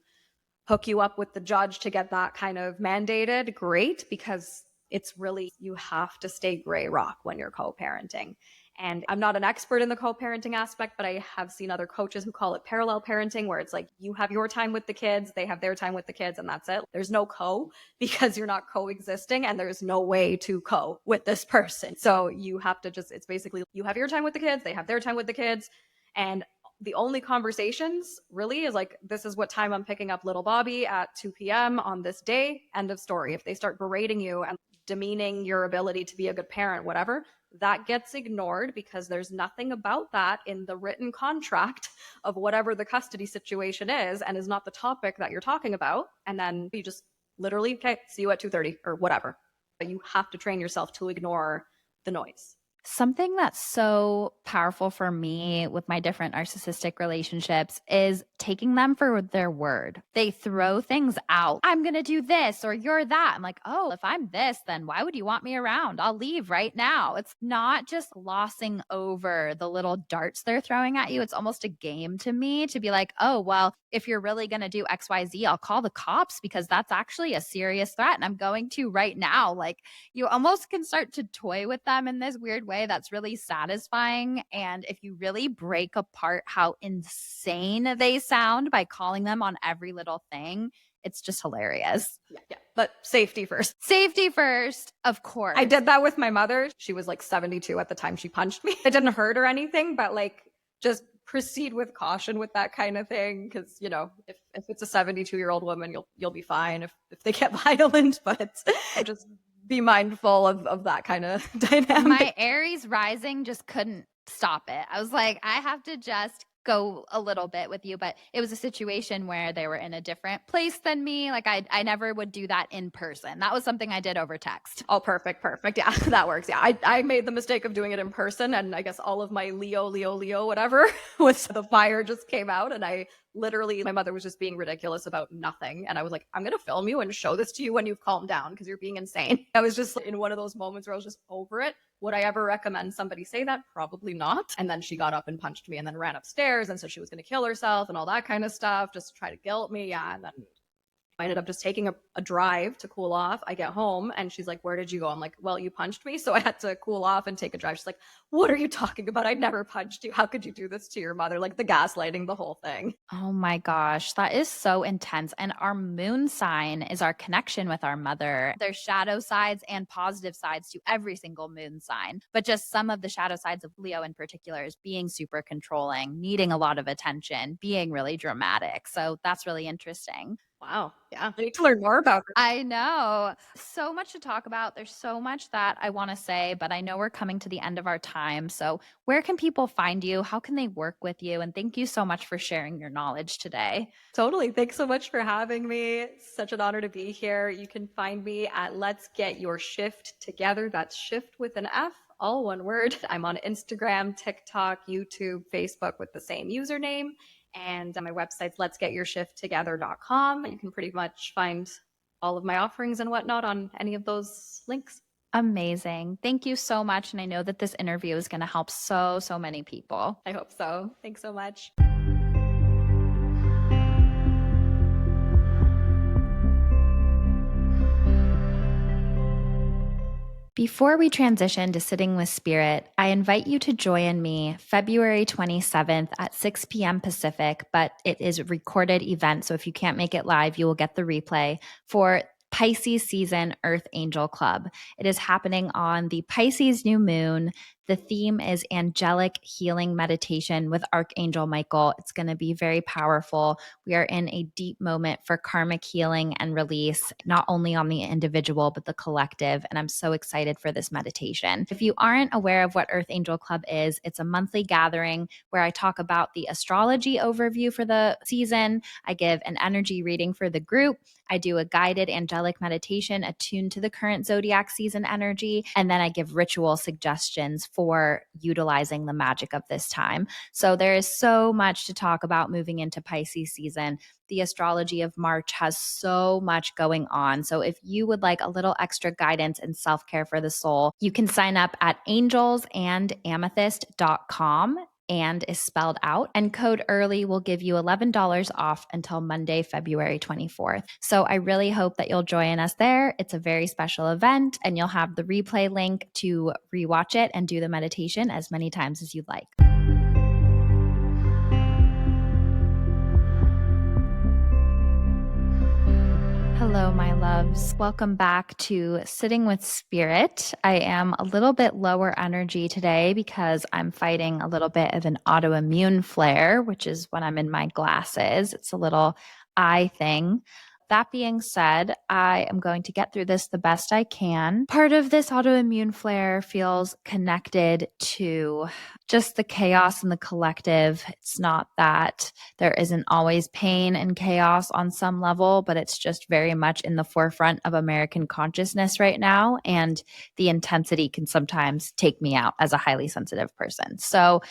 hook you up with the judge to get that kind of mandated, great, because it's really, you have to stay gray rock when you're co-parenting. And I'm not an expert in the co-parenting aspect, but I have seen other coaches who call it parallel parenting, where it's like you have your time with the kids, they have their time with the kids, and that's it. There's no co because you're not coexisting and there's no way to co with this person. So you have to just, it's basically you have your time with the kids, they have their time with the kids. And the only conversations really is like, this is what time I'm picking up little Bobby at 2 p.m. on this day, end of story. If they start berating you and demeaning your ability to be a good parent, whatever, that gets ignored because there's nothing about that in the written contract of whatever the custody situation is and is not the topic that you're talking about. And then you just literally, okay, see you at 2:30 or whatever. But you have to train yourself to ignore the noise.
Something that's so powerful for me with my different narcissistic relationships is taking them for their word. They throw things out. I'm going to do this or you're that. I'm like, oh, if I'm this, then why would you want me around? I'll leave right now. It's not just glossing over the little darts they're throwing at you. It's almost a game to me to be like, oh, well, if you're really going to do XYZ, I'll call the cops because that's actually a serious threat. And I'm going to right now. Like, you almost can start to toy with them in this weird way that's really satisfying. And if you really break apart how insane they sound by calling them on every little thing, it's just hilarious.
Yeah. But safety first.
Safety first, of course.
I did that with my mother. She was like 72 at the time she punched me. It didn't hurt or anything, but like just proceed with caution with that kind of thing. Cause you know, if it's a 72-year-old woman, you'll be fine if they get violent, but just be mindful of that kind of dynamic.
My Aries rising just couldn't stop it. I was like, I have to just go a little bit with you, but it was a situation where they were in a different place than me. Like I never would do that in person. That was something I did over text.
Oh, perfect. Yeah, that works. Yeah, I made the mistake of doing it in person, and I guess all of my Leo, whatever, was the fire just came out, and I literally, my mother was just being ridiculous about nothing. And I was like, I'm going to film you and show this to you when you've calmed down because you're being insane. I was just in one of those moments where I was just over it. Would I ever recommend somebody say that? Probably not. And then she got up and punched me and then ran upstairs and said she was going to kill herself and all that kind of stuff, just to try to guilt me. Yeah. And then I ended up just taking a drive to cool off. I get home and she's like, where did you go? I'm like, well, you punched me. So I had to cool off and take a drive. She's like, what are you talking about? I never punched you. How could you do this to your mother? Like the gaslighting, the whole thing.
Oh my gosh, that is so intense. And our moon sign is our connection with our mother. There's shadow sides and positive sides to every single moon sign. But just some of the shadow sides of Leo in particular is being super controlling, needing a lot of attention, being really dramatic. So that's really interesting.
Wow. Yeah. I need to learn more about this.
I know. So much to talk about. There's so much that I want to say, but I know we're coming to the end of our time. So where can people find you? How can they work with you? And thank you so much for sharing your knowledge today.
Totally. Thanks so much for having me. It's such an honor to be here. You can find me at Let's Get Your Shift Together. That's shift with an F, all one word. I'm on Instagram, TikTok, YouTube, Facebook with the same username. And my website's letsgetyourshifttogether.com. You can pretty much find all of my offerings and whatnot on any of those links.
Amazing. Thank you so much. And I know that this interview is going to help so many people.
I hope so. Thanks so much.
Before we transition to Sitting with Spirit, I invite you to join me February 27th at 6 p.m. Pacific, but it is a recorded event. So if you can't make it live, you will get the replay for Pisces Season Earth Angel Club. It is happening on the Pisces new moon. The theme is angelic healing meditation with Archangel Michael. It's going to be very powerful. We are in a deep moment for karmic healing and release, not only on the individual, but the collective. And I'm so excited for this meditation. If you aren't aware of what Earth Angel Club is, it's a monthly gathering where I talk about the astrology overview for the season. I give an energy reading for the group. I do a guided angelic meditation attuned to the current zodiac season energy. And then I give ritual suggestions for utilizing the magic of this time. So there is so much to talk about moving into Pisces season. The astrology of March has so much going on. So if you would like a little extra guidance and self-care for the soul, you can sign up at angelsandamethyst.com. and is spelled out. And code EARLY will give you $11 off until Monday, February 24th. So I really hope that you'll join us there. It's a very special event, and you'll have the replay link to rewatch it and do the meditation as many times as you'd like. Hello, my loves. Welcome back to Sitting with Spirit. I am a little bit lower energy today because I'm fighting a little bit of an autoimmune flare, which is when I'm in my glasses. It's a little eye thing. That being said, I am going to get through this the best I can. Part of this autoimmune flare feels connected to just the chaos in the collective. It's not that there isn't always pain and chaos on some level, but it's just very much in the forefront of American consciousness right now. And the intensity can sometimes take me out as a highly sensitive person. So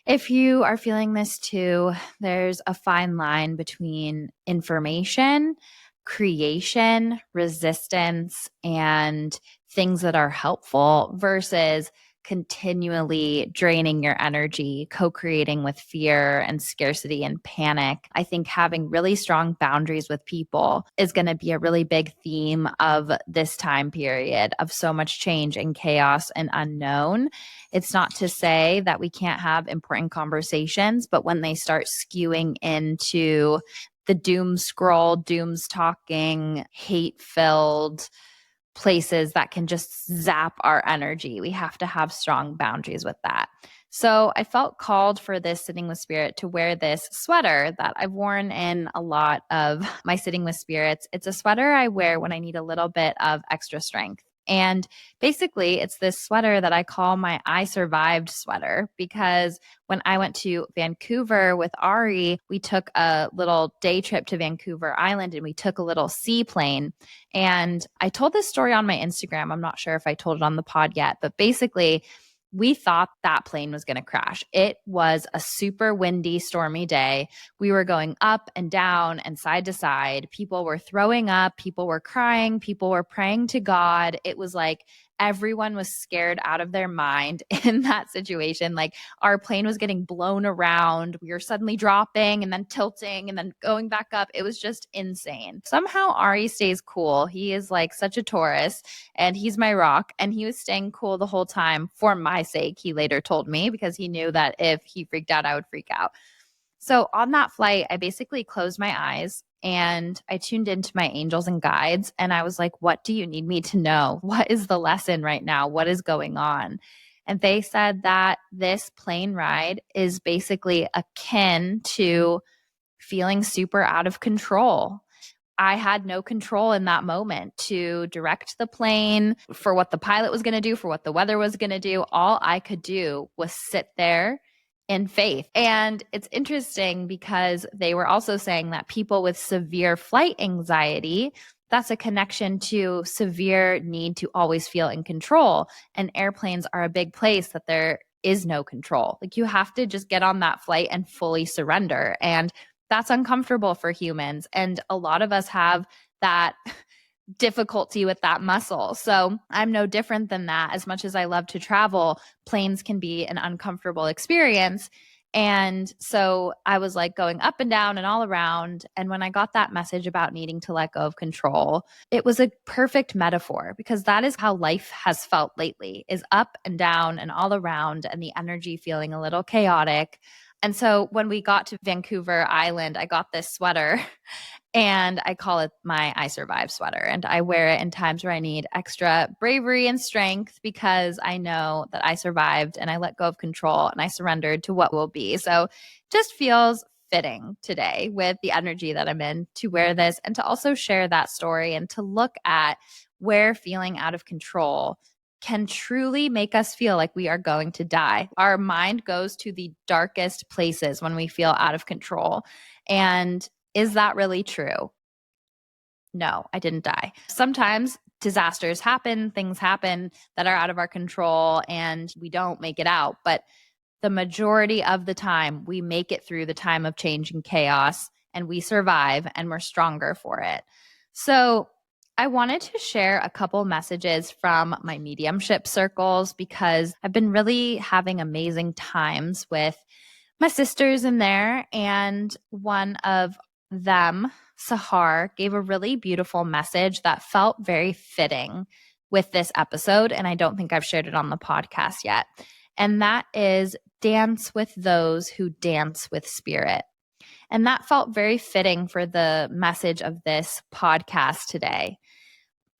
if you are feeling this too, there's a fine line between information, creation, resistance, and things that are helpful versus continually draining your energy, co-creating with fear and scarcity and panic. I think having really strong boundaries with people is going to be a really big theme of this time period of so much change and chaos and unknown. It's not to say that we can't have important conversations, but when they start skewing into the doom scroll, dooms talking, hate-filled places that can just zap our energy, we have to have strong boundaries with that. So I felt called for this Sitting with Spirit to wear this sweater that I've worn in a lot of my Sitting with Spirits. It's a sweater I wear when I need a little bit of extra strength. And basically, it's this sweater that I call my I survived sweater, because when I went to Vancouver with Ari, we took a little day trip to Vancouver Island and we took a little seaplane. And I told this story on my Instagram. I'm not sure if I told it on the pod yet, but basically, we thought that plane was going to crash. It was a super windy, stormy day. We were going up and down and side to side. People were throwing up. People were crying. People were praying to God. It was like everyone was scared out of their mind in that situation. Like our plane was getting blown around. We were suddenly dropping and then tilting and then going back up. It was just insane. Somehow Ari stays cool. He is like such a Taurus and he's my rock. And he was staying cool the whole time for my sake, he later told me, because he knew that if he freaked out, I would freak out. So on that flight, I basically closed my eyes and I tuned into my angels and guides. And I was like, what do you need me to know? What is the lesson right now? What is going on? And they said that this plane ride is basically akin to feeling super out of control. I had no control in that moment to direct the plane for what the pilot was going to do, for what the weather was going to do. All I could do was sit there in faith. And it's interesting because they were also saying that people with severe flight anxiety, that's a connection to severe need to always feel in control. And airplanes are a big place that there is no control. Like you have to just get on that flight and fully surrender. And that's uncomfortable for humans. And a lot of us have that difficulty with that muscle. So I'm no different than that. As much as I love to travel, planes can be an uncomfortable experience. And so I was like going up and down and all around. And when I got that message about needing to let go of control, it was a perfect metaphor, because that is how life has felt lately, is up and down and all around, and the energy feeling a little chaotic. And so when we got to Vancouver Island, I got this sweater and I call it my I Survive sweater. And I wear it in times where I need extra bravery and strength, because I know that I survived and I let go of control and I surrendered to what will be. So just feels fitting today with the energy that I'm in to wear this and to also share that story and to look at where feeling out of control can truly make us feel like we are going to die. Our mind goes to the darkest places when we feel out of control. And is that really true? No, I didn't die. Sometimes disasters happen, things happen that are out of our control, and we don't make it out. But the majority of the time, we make it through the time of change and chaos, and we survive, and we're stronger for it. So I wanted to share a couple messages from my mediumship circles because I've been really having amazing times with my sisters in there. And one of them, Sahar, gave a really beautiful message that felt very fitting with this episode. And I don't think I've shared it on the podcast yet. And that is dance with those who dance with spirit. And that felt very fitting for the message of this podcast today.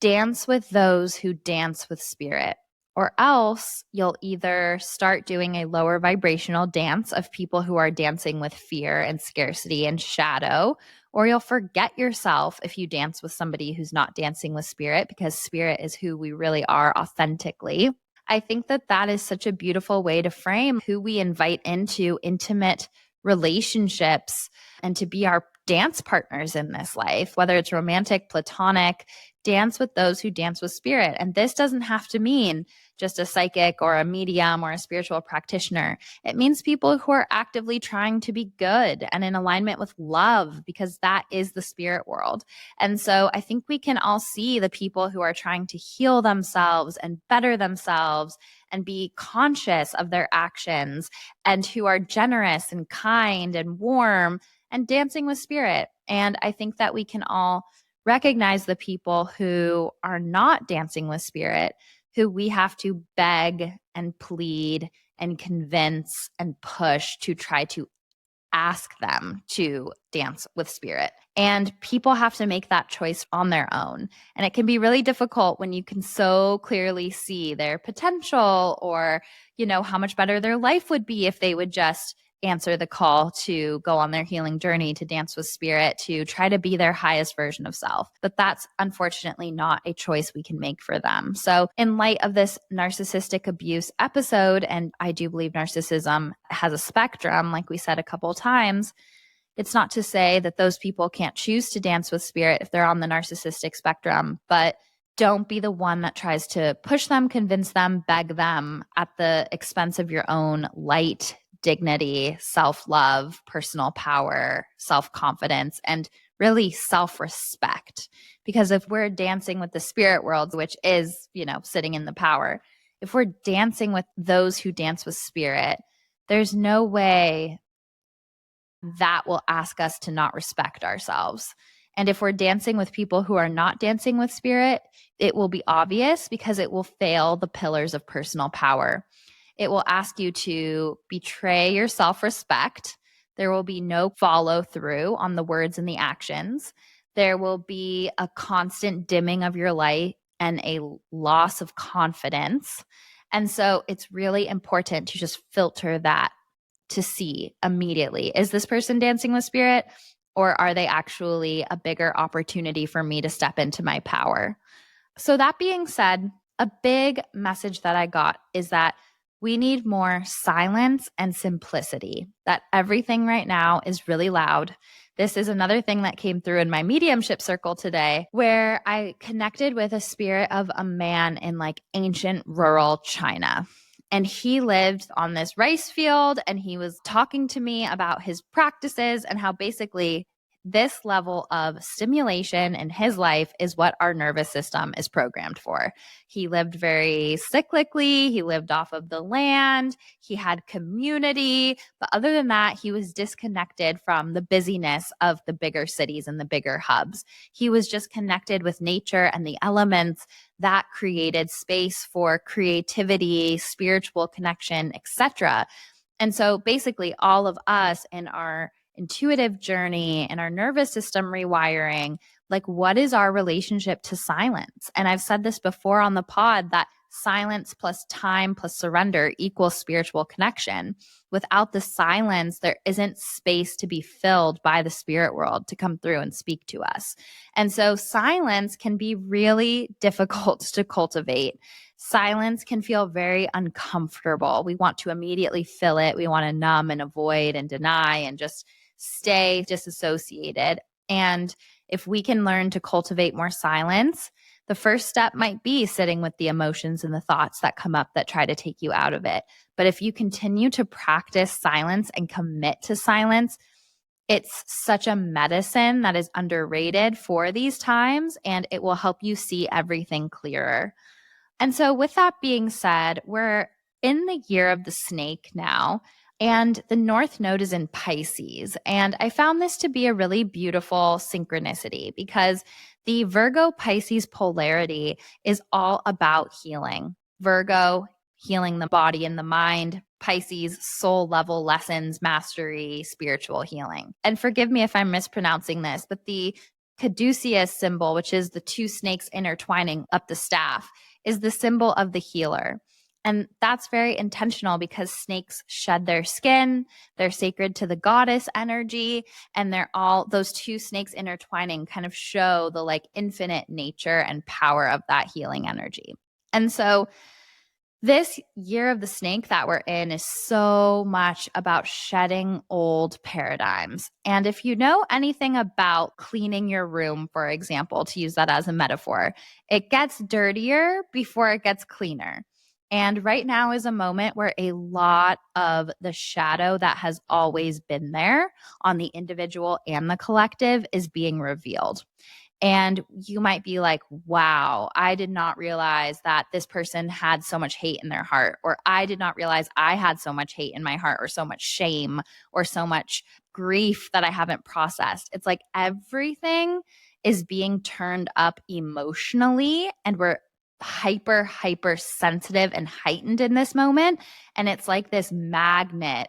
Dance with those who dance with spirit, or else you'll either start doing a lower vibrational dance of people who are dancing with fear and scarcity and shadow, or you'll forget yourself if you dance with somebody who's not dancing with spirit, because spirit is who we really are authentically. I think that that is such a beautiful way to frame who we invite into intimate relationships and to be our dance partners in this life, whether it's romantic, platonic. Dance with those who dance with spirit. And this doesn't have to mean just a psychic or a medium or a spiritual practitioner. It means people who are actively trying to be good and in alignment with love, because that is the spirit world. And so I think we can all see the people who are trying to heal themselves and better themselves and be conscious of their actions, and who are generous and kind and warm and dancing with spirit. And I think that we can all recognize the people who are not dancing with spirit, who we have to beg and plead and convince and push to try to ask them to dance with spirit. And people have to make that choice on their own. And it can be really difficult when you can so clearly see their potential, or, how much better their life would be if they would just answer the call to go on their healing journey, to dance with spirit, to try to be their highest version of self. But that's unfortunately not a choice we can make for them. So in light of this narcissistic abuse episode, and I do believe narcissism has a spectrum, like we said a couple of times, it's not to say that those people can't choose to dance with spirit if they're on the narcissistic spectrum, but don't be the one that tries to push them, convince them, beg them at the expense of your own light, dignity, self-love, personal power, self-confidence, and really self-respect. Because if we're dancing with the spirit world, which is, sitting in the power, if we're dancing with those who dance with spirit, there's no way that will ask us to not respect ourselves. And if we're dancing with people who are not dancing with spirit, it will be obvious, because it will fail the pillars of personal power. It will ask you to betray your self-respect. There will be no follow through on the words and the actions. There will be a constant dimming of your light and a loss of confidence. And so it's really important to just filter that to see immediately, is this person dancing with spirit, or are they actually a bigger opportunity for me to step into my power? So that being said, a big message that I got is that we need more silence and simplicity, that everything right now is really loud. This is another thing that came through in my mediumship circle today, where I connected with a spirit of a man in like ancient rural China. And he lived on this rice field, and he was talking to me about his practices and how basically this level of stimulation in his life is what our nervous system is programmed for. He lived very cyclically. He lived off of the land. He had community. But other than that, he was disconnected from the busyness of the bigger cities and the bigger hubs. He was just connected with nature and the elements that created space for creativity, spiritual connection, etc. And so basically all of us in our intuitive journey and our nervous system rewiring, like, what is our relationship to silence? And I've said this before on the pod, that silence plus time plus surrender equals spiritual connection. Without the silence, there isn't space to be filled by the spirit world to come through and speak to us. And so silence can be really difficult to cultivate. Silence can feel very uncomfortable. We want to immediately fill it. We want to numb and avoid and deny and just stay disassociated. And if we can learn to cultivate more silence, the first step might be sitting with the emotions and the thoughts that come up that try to take you out of it. But if you continue to practice silence and commit to silence, It's such a medicine that is underrated for these times, and it will help you see everything clearer. And so, with that being said, we're in the year of the snake now, and the North Node is in Pisces. And I found this to be a really beautiful synchronicity because the Virgo Pisces polarity is all about healing. Virgo, healing the body and the mind. Pisces, soul level lessons, mastery, spiritual healing. And forgive me if I'm mispronouncing this, but the caduceus symbol, which is the two snakes intertwining up the staff, is the symbol of the healer. And that's very intentional because snakes shed their skin, they're sacred to the goddess energy, and they're all, those two snakes intertwining kind of show the like infinite nature and power of that healing energy. And so this year of the snake that we're in is so much about shedding old paradigms. And if you know anything about cleaning your room, for example, to use that as a metaphor, it gets dirtier before it gets cleaner. And right now is a moment where a lot of the shadow that has always been there on the individual and the collective is being revealed. And you might be like, wow, I did not realize that this person had so much hate in their heart, or I did not realize I had so much hate in my heart, or so much shame, or so much grief that I haven't processed. It's like everything is being turned up emotionally, and we're hyper sensitive and heightened in this moment. And it's like this magnet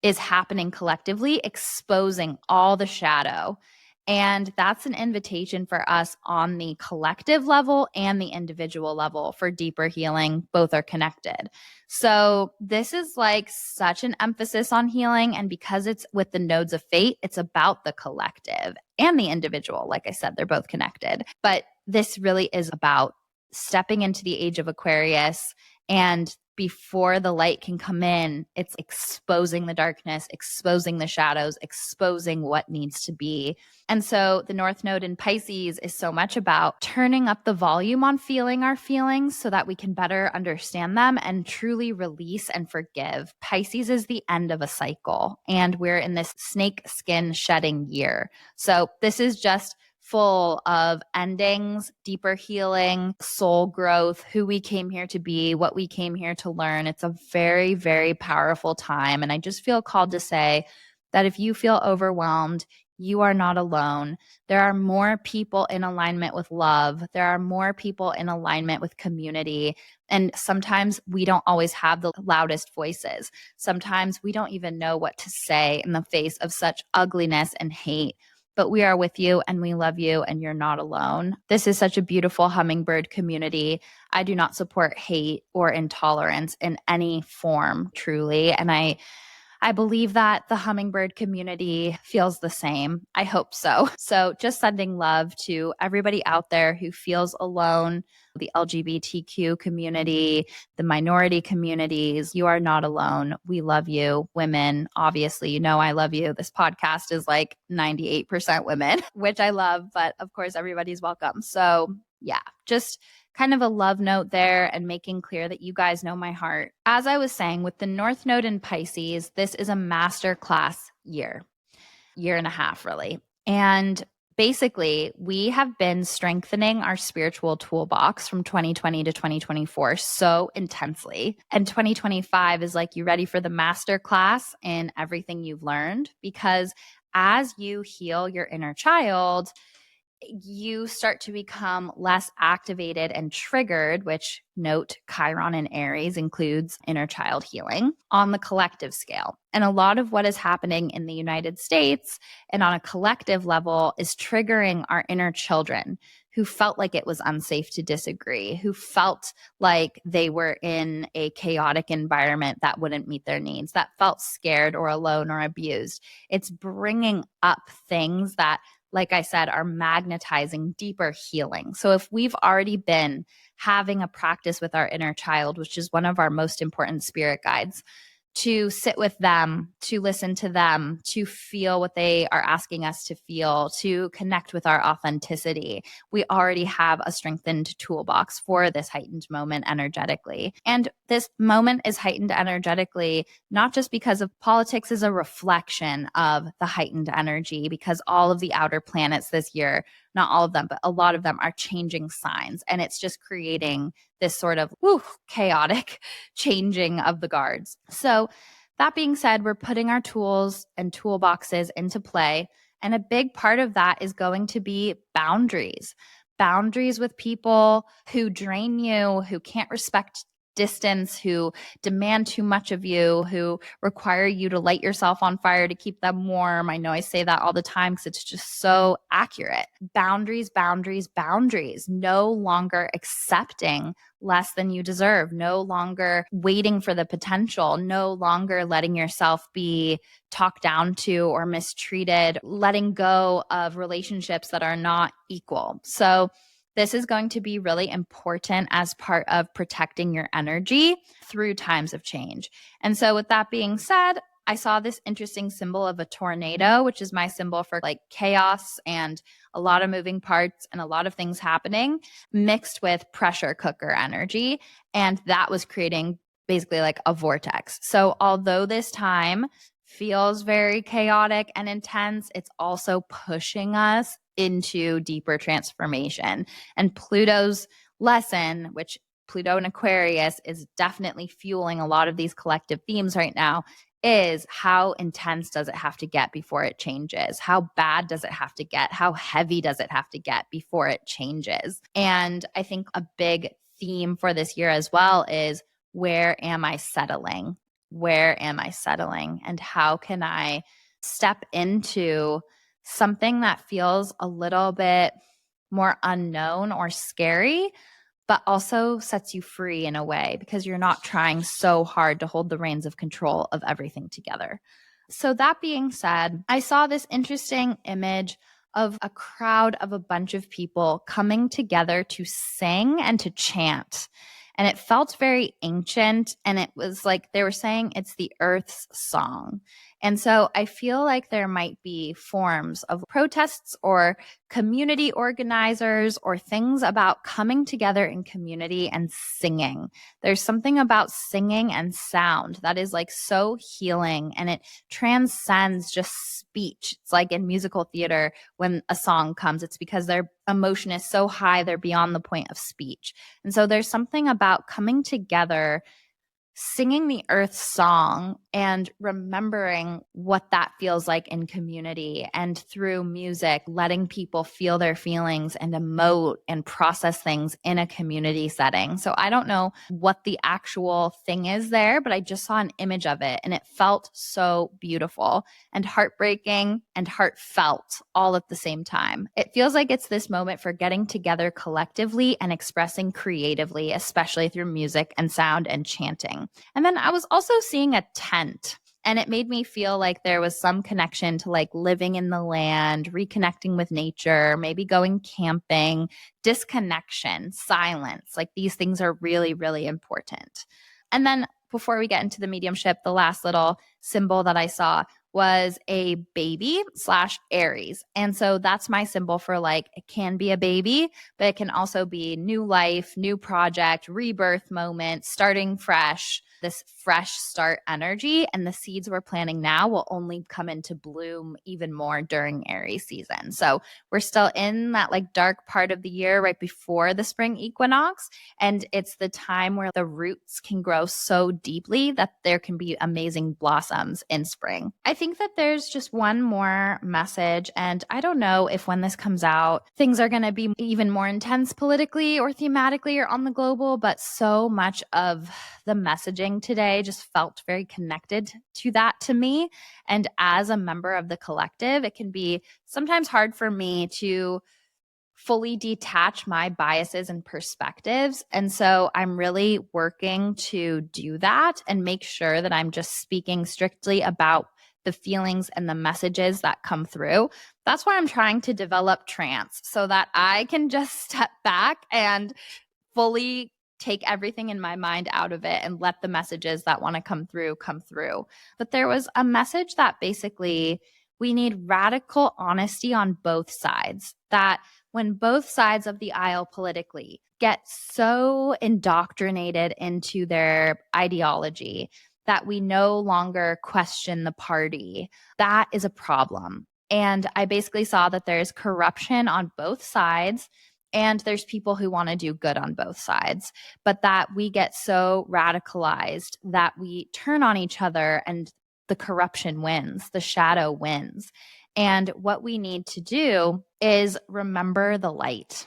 is happening collectively, exposing all the shadow. And that's an invitation for us on the collective level and the individual level for deeper healing. Both are connected. So this is like such an emphasis on healing. And because it's with the nodes of fate, it's about the collective and the individual. Like I said, they're both connected. But this really is about stepping into the age of Aquarius, and before the light can come in, it's exposing the darkness, exposing the shadows, exposing what needs to be. And so the North Node in Pisces is so much about turning up the volume on feeling our feelings so that we can better understand them and truly release and forgive. Pisces is the end of a cycle, and we're in this snake skin shedding year. So this is just full of endings, deeper healing, soul growth, who we came here to be, what we came here to learn. It's a very powerful time. And I just feel called to say that if you feel overwhelmed, you are not alone. There are more people in alignment with love. There are more people in alignment with community. And sometimes we don't always have the loudest voices. Sometimes we don't even know what to say in the face of such ugliness and hate. But we are with you and we love you and you're not alone. This is such a beautiful hummingbird community. I do not support hate or intolerance in any form, truly. And I believe that the hummingbird community feels the same. I hope so. So just sending love to everybody out there who feels alone, the LGBTQ community, the minority communities. You are not alone. We love you. Women, obviously, you know I love you. This podcast is like 98% women, which I love, but of course, everybody's welcome. So yeah, just kind of a love note there and making clear that you guys know my heart. As I was saying, with the North Node in Pisces, this is a masterclass year and a half, really. And basically, we have been strengthening our spiritual toolbox from 2020 to 2024 so intensely. And 2025 is like, you ready for the masterclass in everything you've learned? Because as you heal your inner child, you start to become less activated and triggered, which note Chiron in Aries includes inner child healing on the collective scale. And a lot of what is happening in the United States and on a collective level is triggering our inner children who felt like it was unsafe to disagree, who felt like they were in a chaotic environment that wouldn't meet their needs, that felt scared or alone or abused. It's bringing up things that, like I said, are magnetizing deeper healing. So if we've already been having a practice with our inner child, which is one of our most important spirit guides, to sit with them, to listen to them, to feel what they are asking us to feel, to connect with our authenticity. We already have a strengthened toolbox for this heightened moment energetically. And this moment is heightened energetically, not just because of politics is a reflection of the heightened energy, because all of the outer planets this year, not all of them, but a lot of them are changing signs. And it's just creating this sort of chaotic changing of the guards. So that being said, we're putting our tools and toolboxes into play. And a big part of that is going to be boundaries. Boundaries with people who drain you, who can't respect distance, who demand too much of you, who require you to light yourself on fire to keep them warm. I know I say that all the time because it's just so accurate. Boundaries, boundaries, boundaries. No longer accepting less than you deserve, no longer waiting for the potential, no longer letting yourself be talked down to or mistreated, letting go of relationships that are not equal. So this is going to be really important as part of protecting your energy through times of change. And so with that being said, I saw this interesting symbol of a tornado, which is my symbol for like chaos and a lot of moving parts and a lot of things happening mixed with pressure cooker energy. And that was creating basically like a vortex. So although this time feels very chaotic and intense, it's also pushing us into deeper transformation. And Pluto's lesson, which Pluto in Aquarius is definitely fueling a lot of these collective themes right now, is how intense does it have to get before it changes? How bad does it have to get? How heavy does it have to get before it changes? And I think a big theme for this year as well is, where am I settling? Where am I settling? And how can I step into something that feels a little bit more unknown or scary, but also sets you free in a way because you're not trying so hard to hold the reins of control of everything together. So that being said, I saw this interesting image of a crowd of a bunch of people coming together to sing and to chant. And it felt very ancient. And it was like they were saying it's the earth's song. And so I feel like there might be forms of protests or community organizers or things about coming together in community and singing. There's something about singing and sound that is like so healing, and it transcends just speech. It's like in musical theater when a song comes, it's because their emotion is so high, they're beyond the point of speech. And so there's something about coming together, singing the earth song and remembering what that feels like in community, and through music, letting people feel their feelings and emote and process things in a community setting. So I don't know what the actual thing is there, but I just saw an image of it and it felt so beautiful and heartbreaking and heartfelt all at the same time. It feels like it's this moment for getting together collectively and expressing creatively, especially through music and sound and chanting. And then I was also seeing a tent, and it made me feel like there was some connection to like living in the land, reconnecting with nature, maybe going camping, disconnection, silence. Like these things are really, really important. And then before we get into the mediumship, the last little symbol that I saw was a baby / Aries. And so that's my symbol for like, it can be a baby, but it can also be new life, new project, rebirth moment, starting fresh, this fresh start energy. And the seeds we're planting now will only come into bloom even more during Aries season. So we're still in that like dark part of the year right before the spring equinox. And it's the time where the roots can grow so deeply that there can be amazing blossoms in spring. I think that there's just one more message, and I don't know if when this comes out, things are going to be even more intense politically or thematically or on the global, but so much of the messaging today just felt very connected to that to me. And as a member of the collective, it can be sometimes hard for me to fully detach my biases and perspectives. And so I'm really working to do that and make sure that I'm just speaking strictly about the feelings and the messages that come through. That's why I'm trying to develop trance so that I can just step back and fully take everything in my mind out of it and let the messages that want to come through come through. But there was a message that basically we need radical honesty on both sides, that when both sides of the aisle politically get so indoctrinated into their ideology that we no longer question the party, that is a problem. And I basically saw that there's corruption on both sides and there's people who want to do good on both sides, but that we get so radicalized that we turn on each other and the corruption wins, the shadow wins. And what we need to do is remember the light.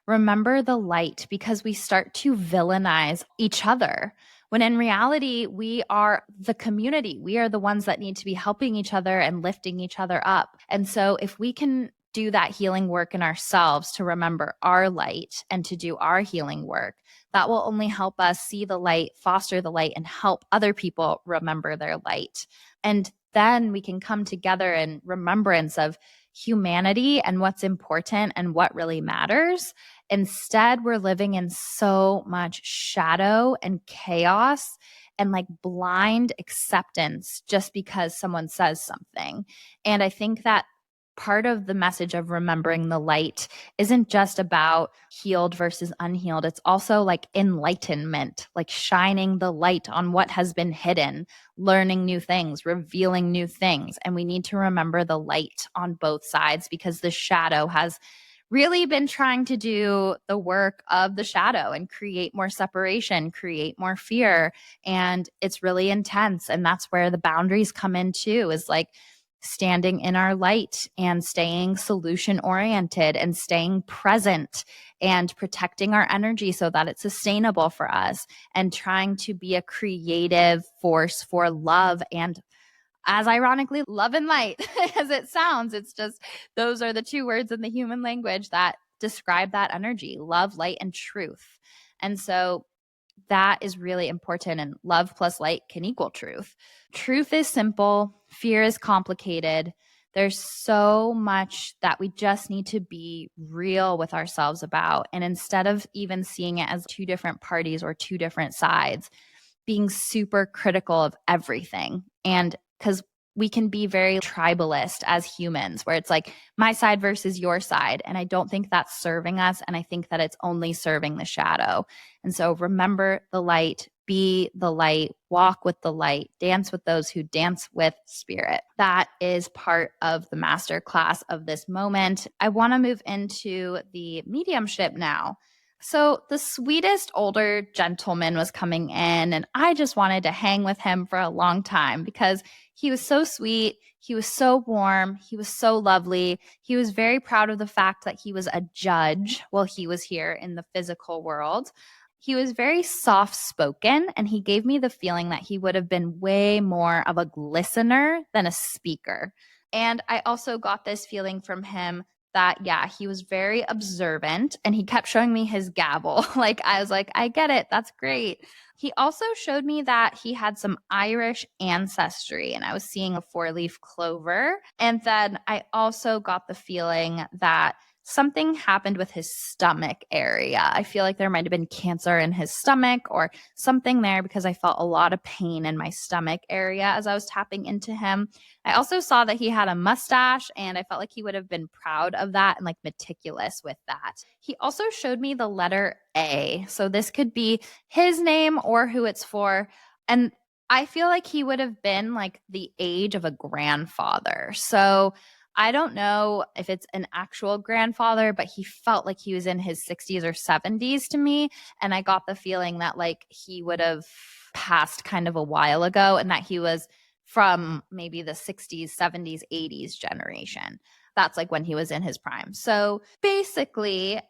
Remember the light, because we start to villainize each other when in reality, we are the community. We are the ones that need to be helping each other and lifting each other up. And so if we can do that healing work in ourselves to remember our light and to do our healing work, that will only help us see the light, foster the light, and help other people remember their light. And then we can come together in remembrance of humanity and what's important and what really matters. Instead, we're living in so much shadow and chaos and like blind acceptance just because someone says something. And I think that part of the message of remembering the light isn't just about healed versus unhealed. It's also like enlightenment, like shining the light on what has been hidden, learning new things, revealing new things. And we need to remember the light on both sides, because the shadow has really been trying to do the work of the shadow and create more separation, create more fear. And it's really intense. And that's where the boundaries come in too, is like standing in our light and staying solution oriented and staying present and protecting our energy so that it's sustainable for us, and trying to be a creative force for love, and as ironically, love and light as it sounds. It's just those are the two words in the human language that describe that energy: love, light, and truth. And so that is really important. And love plus light can equal truth. Truth is simple. Fear is complicated. There's so much that we just need to be real with ourselves about. And instead of even seeing it as two different parties or two different sides, being super critical of everything. And because we can be very tribalist as humans, where it's like my side versus your side. And I don't think that's serving us. And I think that it's only serving the shadow. And so remember the light, be the light, walk with the light, dance with those who dance with spirit. That is part of the masterclass of this moment. I want to move into the mediumship now. So the sweetest older gentleman was coming in, and I just wanted to hang with him for a long time because he was so sweet. He was so warm. He was so lovely. He was very proud of the fact that he was a judge while he was here in the physical world. He was very soft-spoken, and he gave me the feeling that he would have been way more of a listener than a speaker. And I also got this feeling from him that, yeah, he was very observant, and he kept showing me his gavel. Like, I was like, I get it. That's great. He also showed me that he had some Irish ancestry, and I was seeing a 4-leaf clover. And then I also got the feeling that something happened with his stomach area. I feel like there might have been cancer in his stomach or something there, because I felt a lot of pain in my stomach area as I was tapping into him. I also saw that he had a mustache, and I felt like he would have been proud of that and like meticulous with that. He also showed me the letter A. So this could be his name or who it's for. And I feel like he would have been like the age of a grandfather. So I don't know if it's an actual grandfather, but he felt like he was in his 60s or 70s to me. And I got the feeling that like he would have passed kind of a while ago, and that he was from maybe the 60s, 70s, 80s generation. That's like when he was in his prime. So basically,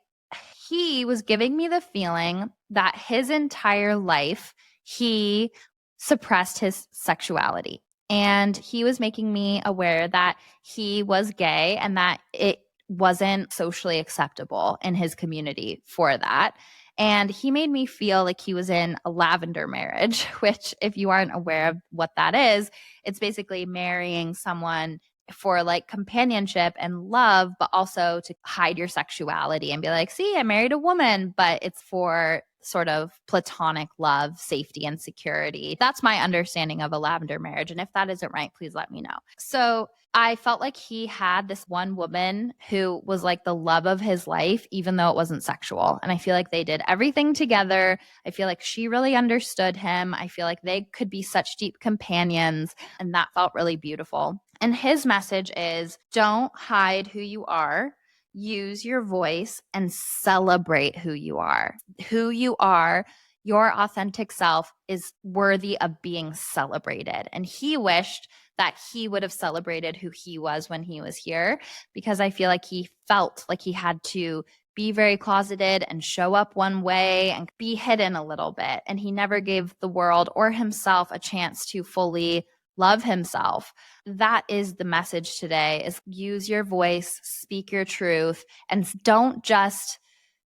he was giving me the feeling that his entire life, he suppressed his sexuality. And he was making me aware that he was gay and that it wasn't socially acceptable in his community for that. And he made me feel like he was in a lavender marriage, which, if you aren't aware of what that is, it's basically marrying someone for like companionship and love, but also to hide your sexuality and be like, see, I married a woman, but it's for sort of platonic love, safety, and security. That's my understanding of a lavender marriage. And if that isn't right, please let me know. So I felt like he had this one woman who was like the love of his life, even though it wasn't sexual. And I feel like they did everything together. I feel like she really understood him. I feel like they could be such deep companions. And that felt really beautiful. And his message is, don't hide who you are. Use your voice and celebrate who you are. Who you are, your authentic self, is worthy of being celebrated. And he wished that he would have celebrated who he was when he was here, because I feel like he felt like he had to be very closeted and show up one way and be hidden a little bit. And he never gave the world or himself a chance to fully love himself. That is the message today, is use your voice, speak your truth, and don't just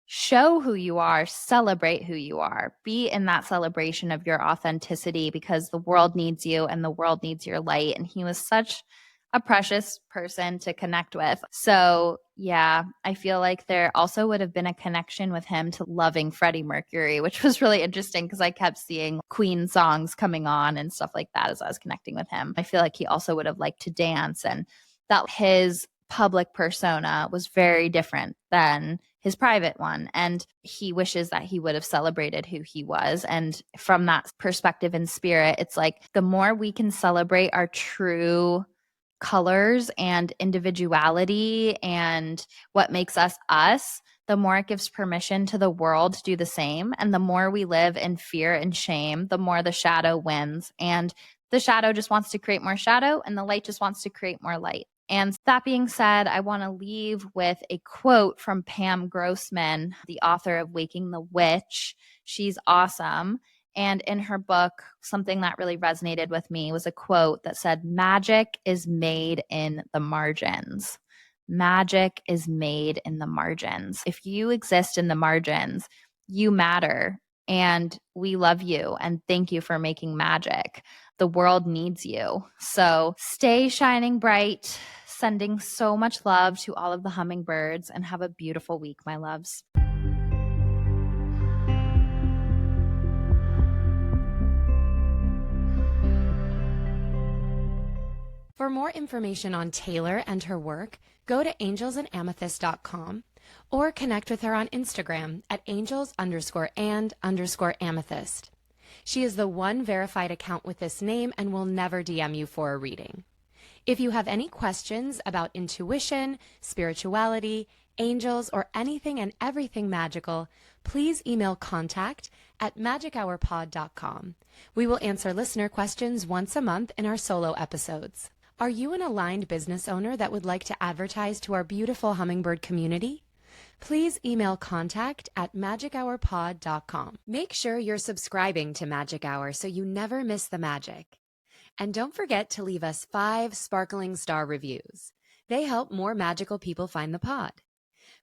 show who you are, celebrate who you are. Be in that celebration of your authenticity, because the world needs you and the world needs your light. And he was such a precious person to connect with. So yeah, I feel like there also would have been a connection with him to loving Freddie Mercury, which was really interesting because I kept seeing Queen songs coming on and stuff like that as I was connecting with him. I feel like he also would have liked to dance, and that his public persona was very different than his private one. And he wishes that he would have celebrated who he was. And from that perspective and spirit, it's like the more we can celebrate our true colors and individuality and what makes us us, the more it gives permission to the world to do the same. And the more we live in fear and shame, the more the shadow wins. And the shadow just wants to create more shadow, and the light just wants to create more light. And that being said, I want to leave with a quote from Pam Grossman, the author of Waking the Witch. She's awesome. And in her book, something that really resonated with me was a quote that said, "Magic is made in the margins." Magic is made in the margins. If you exist in the margins, you matter. And we love you. And thank you for making magic. The world needs you. So stay shining bright, sending so much love to all of the hummingbirds, and have a beautiful week, my loves.
For more information on Taylor and her work, go to angelsandamethyst.com or connect with her on Instagram at angels_and_amethyst. She is the one verified account with this name and will never DM you for a reading. If you have any questions about intuition, spirituality, angels, or anything and everything magical, please email contact@magichourpod.com. We will answer listener questions once a month in our solo episodes. Are you an aligned business owner that would like to advertise to our beautiful hummingbird community? Please email contact@magichourpod.com. Make sure you're subscribing to Magic Hour so you never miss the magic. And don't forget to leave us 5 sparkling star reviews. They help more magical people find the pod.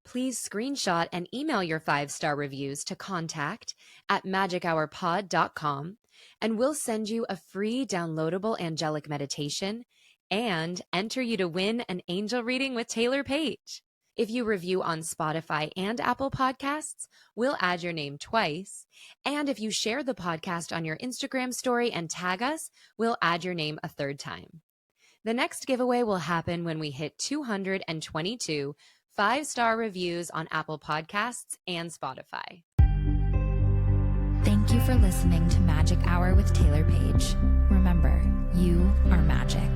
Please screenshot and email your 5-star reviews to contact@magichourpod.com, and we'll send you a free downloadable angelic meditation and enter you to win an angel reading with Taylor Page. If you review on Spotify and Apple Podcasts, we'll add your name twice. And if you share the podcast on your Instagram story and tag us, we'll add your name a 3rd time. The next giveaway will happen when we hit 222 5-star reviews on Apple Podcasts and Spotify.
Thank you for listening to Magic Hour with Taylor Page. Remember, you are magic.